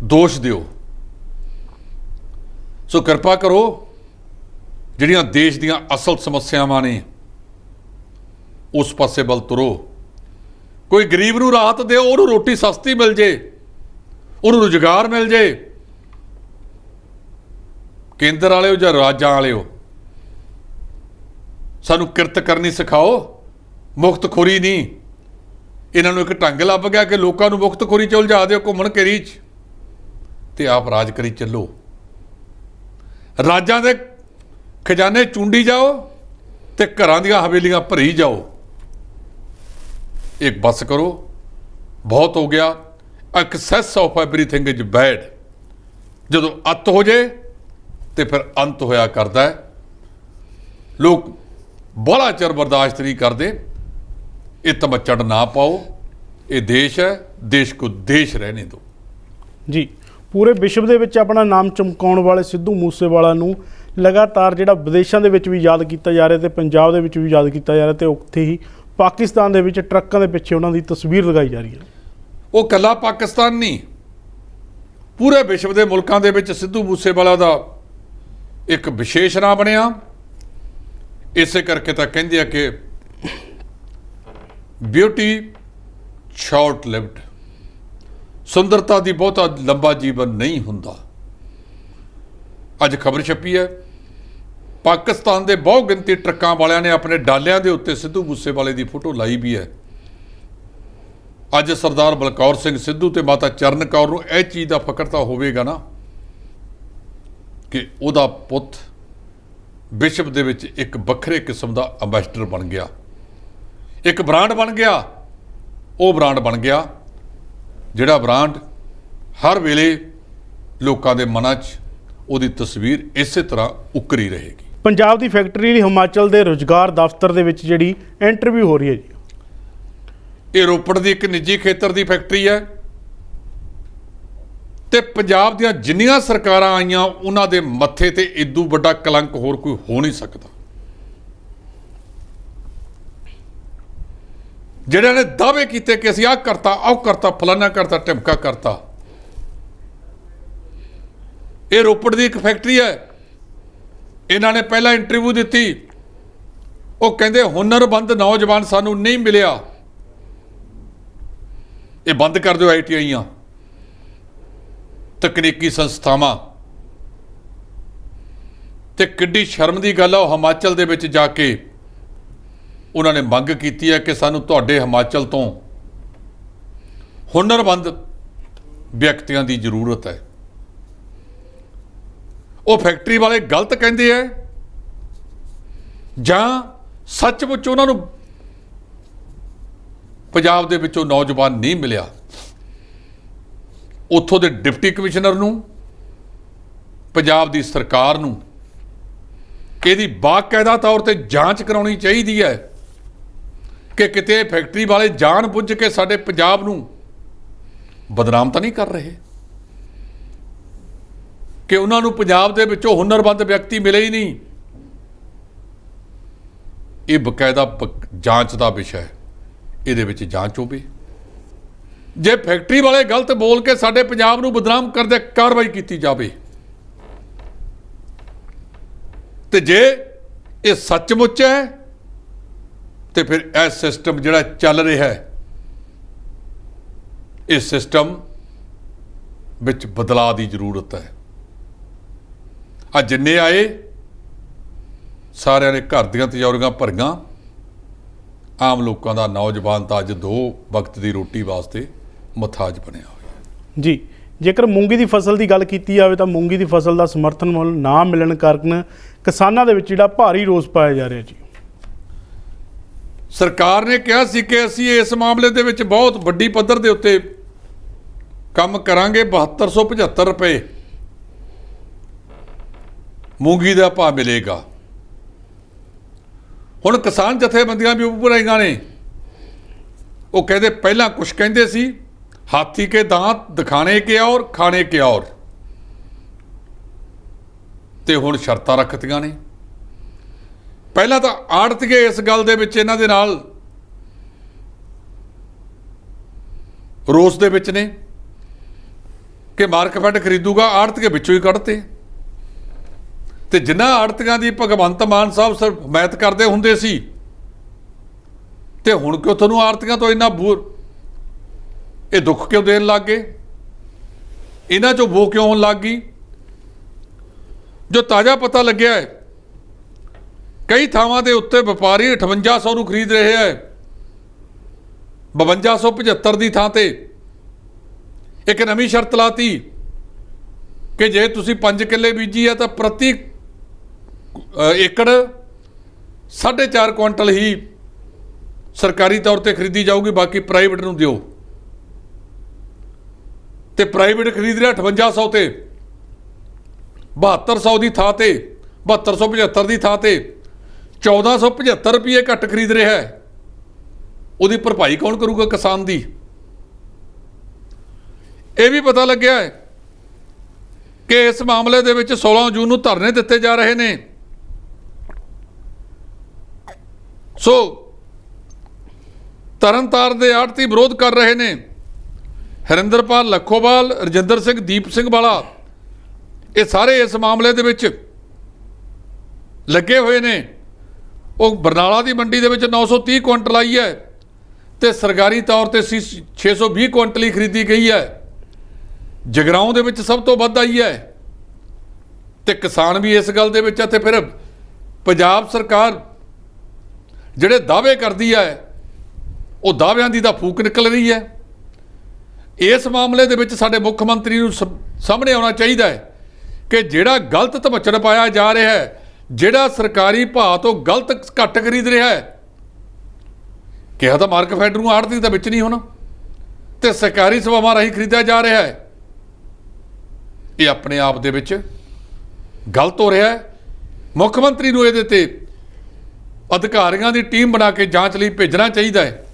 ਦੋਸ਼ ਦਿਓ। ਸੋ ਕਿਰਪਾ ਕਰੋ, ਜਿਹੜੀਆਂ ਦੇਸ਼ ਦੀਆਂ ਅਸਲ ਸਮੱਸਿਆਵਾਂ ਨੇ ਉਸ ਪਾਸੇ ਵੱਲ ਤੁਰੋ। ਕੋਈ ਗਰੀਬ ਨੂੰ ਰਾਹਤ ਦਿਓ, ਉਹਨੂੰ ਰੋਟੀ ਸਸਤੀ ਮਿਲ ਜੇ, ਉਹਨੂੰ ਰੁਜ਼ਗਾਰ ਮਿਲ ਜੇ। ਕੇਂਦਰ ਵਾਲਿਓ ਜਾਂ ਰਾਜਾਂ ਵਾਲਿਓ, ਸਾਨੂੰ ਕਿਰਤ ਕਰਨੀ ਸਿਖਾਓ, ਮੁਕਤਖੋਰੀ ਨਹੀਂ। ਇਹਨਾਂ ਨੂੰ ਇੱਕ ਢੰਗ ਲੱਭ ਗਿਆ ਕਿ ਲੋਕਾਂ ਨੂੰ ਮੁਕਤਖੋਰੀ 'ਚ ਉਲਝਾ ਦਿਓ, ਘੁੰਮਣ ਘੇਰੀ 'ਚ, ਤੇ ਆਪ ਰਾਜ ਕਰੀ ਚੱਲੋ। ਰਾਜਾਂ ਦੇ ਖਜ਼ਾਨੇ ਚੂੰਡੀ ਜਾਓ ਤੇ ਘਰਾਂ ਦੀਆਂ ਹਵੇਲੀਆਂ ਭਰੀ ਜਾਓ। ਇੱਕ ਬਸ ਕਰੋ, ਬਹੁਤ ਹੋ ਗਿਆ। Access of everything is bad. ਜਦੋਂ ਅੱਤ ਹੋ ਜੇ ਤੇ ਫਿਰ ਅੰਤ ਹੋਇਆ ਕਰਦਾ ਹੈ। ਲੋਕ ਬੜਾ ਚਿਰ ਬਰਦਾਸ਼ਤ ਨਹੀਂ ਕਰਦੇ। ਇਹ ਤਮੱਚੜ ਨਾ ਪਾਓ। ਇਹ ਦੇਸ਼ ਹੈ, ਦੇਸ਼ ਕੋ ਦੇਸ਼ ਰਹਿਣੇ ਦਿਓ। ਜੀ, ਪੂਰੇ ਵਿਸ਼ਵ ਦੇ ਵਿੱਚ ਆਪਣਾ ਨਾਮ ਚਮਕਾਉਣ ਵਾਲੇ ਸਿੱਧੂ ਮੂਸੇਵਾਲਾ ਨੂੰ ਲਗਾਤਾਰ ਜਿਹੜਾ ਵਿਦੇਸ਼ਾਂ ਦੇ ਵਿੱਚ ਵੀ ਯਾਦ ਕੀਤਾ ਜਾ ਰਿਹਾ ਤੇ ਪੰਜਾਬ ਦੇ ਵਿੱਚ ਵੀ ਯਾਦ ਕੀਤਾ ਜਾ ਰਿਹਾ, ਤੇ ਉੱਥੇ ਹੀ ਪਾਕਿਸਤਾਨ ਦੇ ਵਿੱਚ ਟਰੱਕਾਂ ਦੇ ਪਿੱਛੇ ਉਹਨਾਂ ਦੀ ਤਸਵੀਰ ਲਗਾਈ ਜਾ ਰਹੀ ਹੈ। ਉਹ ਇਕੱਲਾ ਪਾਕਿਸਤਾਨ ਨਹੀਂ, ਪੂਰੇ ਵਿਸ਼ਵ ਦੇ ਮੁਲਕਾਂ ਦੇ ਵਿੱਚ ਸਿੱਧੂ ਮੂਸੇਵਾਲਾ ਦਾ ਇੱਕ ਵਿਸ਼ੇਸ਼ ਨਾਂ ਬਣਿਆ। ਇਸੇ ਕਰਕੇ ਤਾਂ ਕਹਿੰਦੇ ਆ ਕਿ ਬਿਊਟੀ ਸ਼ਾਰਟ ਲਿਵਡ, ਸੁੰਦਰਤਾ ਦੀ ਬਹੁਤਾ ਲੰਬਾ ਜੀਵਨ ਨਹੀਂ ਹੁੰਦਾ। ਅੱਜ ਖਬਰ ਛਪੀ ਹੈ, ਪਾਕਿਸਤਾਨ ਦੇ ਬਹੁ ਗਿਣਤੀ ਟਰੱਕਾਂ ਵਾਲਿਆਂ ਨੇ ਆਪਣੇ ਡਾਲਿਆਂ ਦੇ ਉੱਤੇ ਸਿੱਧੂ ਮੂਸੇਵਾਲੇ ਦੀ ਫੋਟੋ ਲਾਈ ਵੀ ਹੈ। ਅੱਜ ਸਰਦਾਰ ਬਲਕੌਰ ਸਿੰਘ ਸਿੱਧੂ ਤੇ ਮਾਤਾ ਚਰਨ ਕੌਰ ਨੂੰ ਇਹ ਚੀਜ਼ ਦਾ ਫਕਰ ਤਾਂ ਹੋਵੇਗਾ ਨਾ ਕਿ ਉਹਦਾ ਪੁੱਤ ਵਿਸ਼ਵ ਦੇ ਵਿੱਚ ਇੱਕ ਵੱਖਰੇ ਕਿਸਮ ਦਾ ਅੰਬੈਸਡਰ ਬਣ ਗਿਆ, ਇੱਕ ਬ੍ਰਾਂਡ ਬਣ ਗਿਆ। ਉਹ ਬ੍ਰਾਂਡ ਬਣ ਗਿਆ ਜਿਹੜਾ ਬ੍ਰਾਂਡ ਹਰ ਵੇਲੇ ਲੋਕਾਂ ਦੇ ਮਨਾਂ 'ਚ ਉਹਦੀ ਤਸਵੀਰ ਇਸੇ ਤਰ੍ਹਾਂ ਉਕਰੀ ਰਹੇਗੀ। ਪੰਜਾਬ ਦੀ ਫੈਕਟਰੀ ਲਈ ਹਿਮਾਚਲ ਦੇ ਰੁਜ਼ਗਾਰ ਦਫ਼ਤਰ ਦੇ ਵਿੱਚ ਜਿਹੜੀ ਇੰਟਰਵਿਊ ਹੋ ਰਹੀ ਹੈ ਜੀ, ਇਹ ਰੋਪੜ ਦੀ ਇੱਕ ਨਿੱਜੀ ਖੇਤਰ ਦੀ ਫੈਕਟਰੀ ਹੈ ਤੇ ਪੰਜਾਬ ਦੀਆਂ ਜਿੰਨੀਆਂ ਸਰਕਾਰਾਂ ਆਈਆਂ ਉਹਨਾਂ ਦੇ ਮੱਥੇ ਤੇ ਇਦੋਂ ਵੱਡਾ ਕਲੰਕ ਹੋਰ ਕੋਈ ਹੋ ਨਹੀਂ ਸਕਦਾ। ਜਿਹੜਿਆਂ ਨੇ ਦਾਅਵੇ ਕੀਤੇ ਕਿ ਅਸੀਂ ਆਹ ਕਰਤਾ, ਆਹ ਕਰਤਾ, ਫਲਾਨਾ ਕਰਤਾ, ਢਿਮਕਾ ਕਰਤਾ। ਇਹ ਰੋਪੜ ਦੀ ਇੱਕ ਫੈਕਟਰੀ ਹੈ। ਇਹਨਾਂ ਨੇ ਪਹਿਲਾਂ ਇੰਟਰਵਿਊ ਦਿੱਤੀ, ਉਹ ਕਹਿੰਦੇ ਹੁਨਰਮੰਦ ਨੌਜਵਾਨ ਸਾਨੂੰ ਨਹੀਂ ਮਿਲਿਆ, ਇਹ ਬੰਦ ਕਰ ਦਿਓ ITIਆਂ, ਤਕਨੀਕੀ ਸੰਸਥਾਵਾਂ। ਤੇ ਕਿੱਡੀ ਸ਼ਰਮ ਦੀ ਗੱਲ ਆ, ਉਹ ਹਿਮਾਚਲ ਦੇ ਵਿੱਚ ਜਾ ਕੇ ਉਹਨਾਂ ਨੇ ਮੰਗ ਕੀਤੀ ਹੈ ਕਿ ਸਾਨੂੰ ਤੁਹਾਡੇ ਹਿਮਾਚਲ ਤੋਂ ਹੁਨਰਮੰਦ ਵਿਅਕਤੀਆਂ ਦੀ ਜ਼ਰੂਰਤ ਹੈ। ਉਹ ਫੈਕਟਰੀ ਵਾਲੇ ਗਲਤ ਕਹਿੰਦੇ ਹੈ ਜਾਂ ਸੱਚਮੁੱਚ ਉਹਨਾਂ ਨੂੰ ਪੰਜਾਬ ਦੇ ਵਿੱਚੋਂ ਨੌਜਵਾਨ ਨਹੀਂ ਮਿਲਿਆ? ਉੱਥੋਂ ਦੇ ਡਿਪਟੀ ਕਮਿਸ਼ਨਰ ਨੂੰ, ਪੰਜਾਬ ਦੀ ਸਰਕਾਰ ਨੂੰ ਇਹਦੀ ਬਾਕਾਇਦਾ ਤੌਰ ਤੇ ਜਾਂਚ ਕਰਾਉਣੀ ਚਾਹੀਦੀ ਹੈ ਕਿ ਕਿਤੇ ਫੈਕਟਰੀ ਵਾਲੇ ਜਾਣ ਬੁੱਝ ਕੇ ਸਾਡੇ ਪੰਜਾਬ ਨੂੰ ਬਦਨਾਮ ਤਾਂ ਨਹੀਂ ਕਰ ਰਹੇ, ਕਿ ਉਹਨਾਂ ਨੂੰ ਪੰਜਾਬ ਦੇ ਵਿੱਚੋਂ ਹੁਨਰਮੰਦ ਵਿਅਕਤੀ ਮਿਲੇ ਹੀ ਨਹੀਂ। ਇਹ ਬਕਾਇਦਾ ਜਾਂਚ ਦਾ ਵਿਸ਼ਾ ਹੈ, ਇਹਦੇ ਵਿੱਚ ਜਾਂਚ ਹੋਵੇ। ਜੇ ਫੈਕਟਰੀ ਵਾਲੇ ਗਲਤ ਬੋਲ ਕੇ ਸਾਡੇ ਪੰਜਾਬ ਨੂੰ ਬਦਨਾਮ ਕਰਦੇ, ਕਾਰਵਾਈ ਕੀਤੀ ਜਾਵੇ। ਤੇ ਜੇ ਇਹ ਸੱਚਮੁੱਚ ਹੈ ਤੇ ਫਿਰ ਇਹ ਸਿਸਟਮ ਜਿਹੜਾ ਚੱਲ ਰਿਹਾ ਹੈ, ਇਸ ਸਿਸਟਮ ਵਿੱਚ ਬਦਲਾਅ ਦੀ ਜ਼ਰੂਰਤ ਹੈ। ਆ ਜਿੰਨੇ ਆਏ ਸਾਰਿਆਂ ਨੇ ਘਰ ਦੀਆਂ ਤਿਜੋਰੀਆਂ ਭਰੀਆਂ। ਆਮ ਲੋਕਾਂ ਦਾ ਨੌਜਵਾਨ ਤਾਂ ਅੱਜ 2 ਵਕਤ ਦੀ ਰੋਟੀ ਵਾਸਤੇ ਮੁਹਤਾਜ ਬਣਿਆ ਹੋਇਆ ਜੀ। ਜੇਕਰ ਮੂੰਗੀ ਦੀ ਫਸਲ ਦੀ ਗੱਲ ਕੀਤੀ ਜਾਵੇ ਤਾਂ ਮੂੰਗੀ ਦੀ ਫਸਲ ਦਾ ਸਮਰਥਨ ਮੁੱਲ ਨਾ ਮਿਲਣ ਕਾਰਨ ਕਿਸਾਨਾਂ ਦੇ ਵਿੱਚ ਜਿਹੜਾ ਭਾਰੀ ਰੋਸ ਪਾਇਆ ਜਾ ਰਿਹਾ ਜੀ। ਸਰਕਾਰ ਨੇ ਕਿਹਾ ਸੀ ਕਿ ਅਸੀਂ ਇਸ ਮਾਮਲੇ ਦੇ ਵਿੱਚ ਬਹੁਤ ਵੱਡੀ ਪੱਧਰ ਦੇ ਉੱਤੇ ਕੰਮ ਕਰਾਂਗੇ। 7275 ਰੁਪਏ ਮੂੰਗੀ ਦਾ ਭਾਅ ਮਿਲੇਗਾ। ਹੁਣ ਕਿਸਾਨ ਜਥੇਬੰਦੀਆਂ ਵੀ ਉੱਪਰ ਆਈਆਂ ਨੇ। ਉਹ ਕਹਿੰਦੇ ਪਹਿਲਾਂ ਕੁਛ ਕਹਿੰਦੇ ਸੀ, ਹਾਥੀ ਕੇ ਦਾंत ਦਿਖਾਣੇ ਕੇ ਔਰ ਖਾਣੇ ਕੇ ਔਰ, ਤੇ ਹੁਣ ਸ਼ਰਤਾਂ ਰੱਖਤੀਆਂ ਨੇ। ਪਹਿਲਾਂ ਤਾਂ ਆੜਤੀਏ ਇਸ ਗੱਲ ਦੇ ਵਿੱਚ ਇਹਨਾਂ ਦੇ ਨਾਲ ਰੋਸ ਦੇ ਵਿੱਚ ਨੇ ਕਿ ਮਾਰਕਫੈਡ ਖਰੀਦੂਗਾ, ਆੜਤੀਏ ਵਿੱਚੋਂ ਹੀ ਕੱਢਤੇ। ਤੇ ਜਿਨ੍ਹਾਂ ਆੜਤੀਆਂ ਦੀ ਭਗਵੰਤ ਮਾਨ ਸਾਹਿਬ ਸਿਰਫ ਹਮਾਇਤ ਕਰਦੇ ਹੁੰਦੇ ਸੀ, ਤੇ ਹੁਣ ਕਿਉਂ ਤੁਹਾਨੂੰ ਆੜਤੀਆਂ ਤੋਂ ਇੰਨਾ ਇਹ ਦੁੱਖ ਕਿਉਂ ਦੇਣ ਲੱਗ ਗਏ? ਇਹਨਾਂ 'ਚੋਂ ਵੋ ਕਿਉਂ ਹੋਣ ਲੱਗ ਗਈ? ਜੋ ਤਾਜ਼ਾ ਪਤਾ ਲੱਗਿਆ ਹੈ, ਕਈ ਥਾਵਾਂ ਦੇ ਉੱਤੇ ਵਪਾਰੀ 5800 ਨੂੰ ਖਰੀਦ ਰਹੇ ਹੈ, 5275 ਦੀ ਥਾਂ ਤੇ ਇੱਕ ਨਵੀਂ ਸ਼ਰਤ ਲਾਤੀ ਕਿ ਜੇ ਤੁਸੀਂ 5 ਕਿੱਲੇ ਬੀਜੀ ਹੈ ਤਾਂ ਪ੍ਰਤੀ ਏਕੜ 4.5 ਕੁਇੰਟਲ ਹੀ ਸਰਕਾਰੀ ਤੌਰ ਤੇ ਖਰੀਦੀ ਜਾਊਗੀ, ਬਾਕੀ ਪ੍ਰਾਈਵੇਟ ਨੂੰ ਦਿਓ। ਤੇ ਪ੍ਰਾਈਵੇਟ ਖਰੀਦ ਰਿਹਾ 5800 ਤੇ 7200 ਦੀ ਥਾਂ ਤੇ 7275 ਦੀ ਥਾਂ ਤੇ 1475 ਰੁਪਏ ਘੱਟ ਖਰੀਦ ਰਿਹਾ ਹੈ। ਉਹਦੀ ਭਰਪਾਈ ਕੌਣ ਕਰੂਗਾ ਕਿਸਾਨ ਦੀ? ਇਹ ਵੀ ਪਤਾ ਲੱਗਿਆ ਹੈ ਕਿ ਇਸ ਮਾਮਲੇ ਦੇ ਵਿੱਚ 16 ਜੂਨ ਨੂੰ ਧਰਨੇ ਦਿੱਤੇ ਜਾ ਰਹੇ ਨੇ। ਸੋ ਤਰਨਤਾਰਨ ਦੇ ਆੜਤੀ ਵਿਰੋਧ ਕਰ ਰਹੇ ਨੇ। ਹਰਿੰਦਰਪਾਲ ਲੱਖੋਵਾਲ, ਰਜਿੰਦਰ ਸਿੰਘ, ਦੀਪ ਸਿੰਘ ਵਾਲਾ, ਇਹ ਸਾਰੇ ਇਸ ਮਾਮਲੇ ਦੇ ਵਿੱਚ ਲੱਗੇ ਹੋਏ ਨੇ। ਉਹ ਬਰਨਾਲਾ ਦੀ ਮੰਡੀ ਦੇ ਵਿੱਚ 930 ਕੁਇੰਟਲ ਆਈ ਹੈ, ਤੇ ਸਰਕਾਰੀ ਤੌਰ ਤੇ 620 ਕੁਇੰਟਲ ਹੀ ਖਰੀਦੀ ਗਈ ਹੈ। ਜਗਰਾਉਂ ਦੇ ਵਿੱਚ ਸਭ ਤੋਂ ਵੱਧ ਆਈ ਹੈ ਤੇ ਕਿਸਾਨ ਵੀ ਇਸ ਗੱਲ ਦੇ ਵਿੱਚ ਆ। ਤੇ ਫਿਰ ਪੰਜਾਬ ਸਰਕਾਰ ਜਿਹੜੇ ਦਾਅਵੇ ਕਰਦੀ ਹੈ ਉਹ ਦਾਅਵਿਆਂ ਦੀ ਤਾਂ ਫੂਕ ਨਿਕਲ ਰਹੀ ਹੈ। ਇਸ ਮਾਮਲੇ ਦੇ ਵਿੱਚ ਸਾਡੇ ਮੁੱਖ ਮੰਤਰੀ ਨੂੰ ਸਾਹਮਣੇ ਆਉਣਾ ਚਾਹੀਦਾ ਹੈ ਕਿ ਜਿਹੜਾ ਗਲਤ ਧਮੱਚੜ ਪਾਇਆ ਜਾ ਰਿਹਾ ਹੈ, ਜਿਹੜਾ ਸਰਕਾਰੀ ਭਾਅ ਤੋਂ ਗਲਤ ਘੱਟ ਖਰੀਦ ਰਿਹਾ ਹੈ, ਕਿਹਾ ਤਾਂ ਮਾਰਕਫੈਡ ਨੂੰ ਆੜ੍ਹਤੀ ਤਾਂ ਵਿੱਚ ਨਹੀਂ ਹੋਣਾ ਤੇ ਸਰਕਾਰੀ ਸਭਾਵਾਂ ਰਾਹੀਂ ਖਰੀਦਿਆ ਜਾ ਰਿਹਾ ਹੈ। ਇਹ ਆਪਣੇ ਆਪ ਦੇ ਵਿੱਚ ਗਲਤ ਹੋ ਰਿਹਾ ਹੈ। ਮੁੱਖ ਮੰਤਰੀ ਨੂੰ ਇਹਦੇ ਤੇ ਅਧਿਕਾਰੀਆਂ ਦੀ ਟੀਮ ਬਣਾ ਕੇ ਜਾਂਚ ਲਈ ਭੇਜਣਾ ਚਾਹੀਦਾ ਹੈ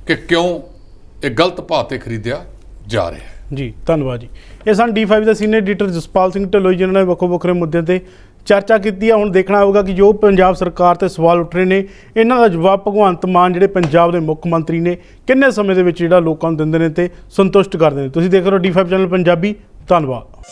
ਕਿ ਕਿਉਂ ਇਹ ਗਲਤ ਭਾਅ ਤੇ ਖਰੀਦਿਆ ਜਾ ਰਿਹਾ ਹੈ। ਜੀ ਧੰਨਵਾਦ ਜੀ। ਇਹ ਸਨ D5 ਦੇ ਸੀਨੀਅਰ ਐਡੀਟਰ ਜਸਪਾਲ ਸਿੰਘ ਢਿੱਲੋਂ, ਜਿਨ੍ਹਾਂ ਨੇ ਵੱਖੋ ਵੱਖਰੇ ਮੁੱਦਿਆਂ ਤੇ ਚਰਚਾ ਕੀਤੀ ਹੈ। ਹੁਣ ਦੇਖਣਾ ਹੋਊਗਾ ਕਿ ਜੋ ਪੰਜਾਬ ਸਰਕਾਰ ਤੇ ਸਵਾਲ ਉੱਠ ਰਹੇ ਨੇ, ਇਹਨਾਂ ਦਾ ਜਵਾਬ ਭਗਵੰਤ ਮਾਨ ਜਿਹੜੇ ਪੰਜਾਬ ਦੇ ਮੁੱਖ ਮੰਤਰੀ ਨੇ ਕਿੰਨੇ ਸਮੇਂ ਦੇ ਵਿੱਚ ਜਿਹੜਾ ਲੋਕਾਂ ਨੂੰ ਦਿੰਦੇ ਨੇ ਤੇ ਸੰਤੁਸ਼ਟ ਕਰਦੇ ਨੇ। ਤੁਸੀਂ ਦੇਖ ਰਹੇ ਹੋ D5 ਚੈਨਲ ਪੰਜਾਬੀ। ਧੰਨਵਾਦ।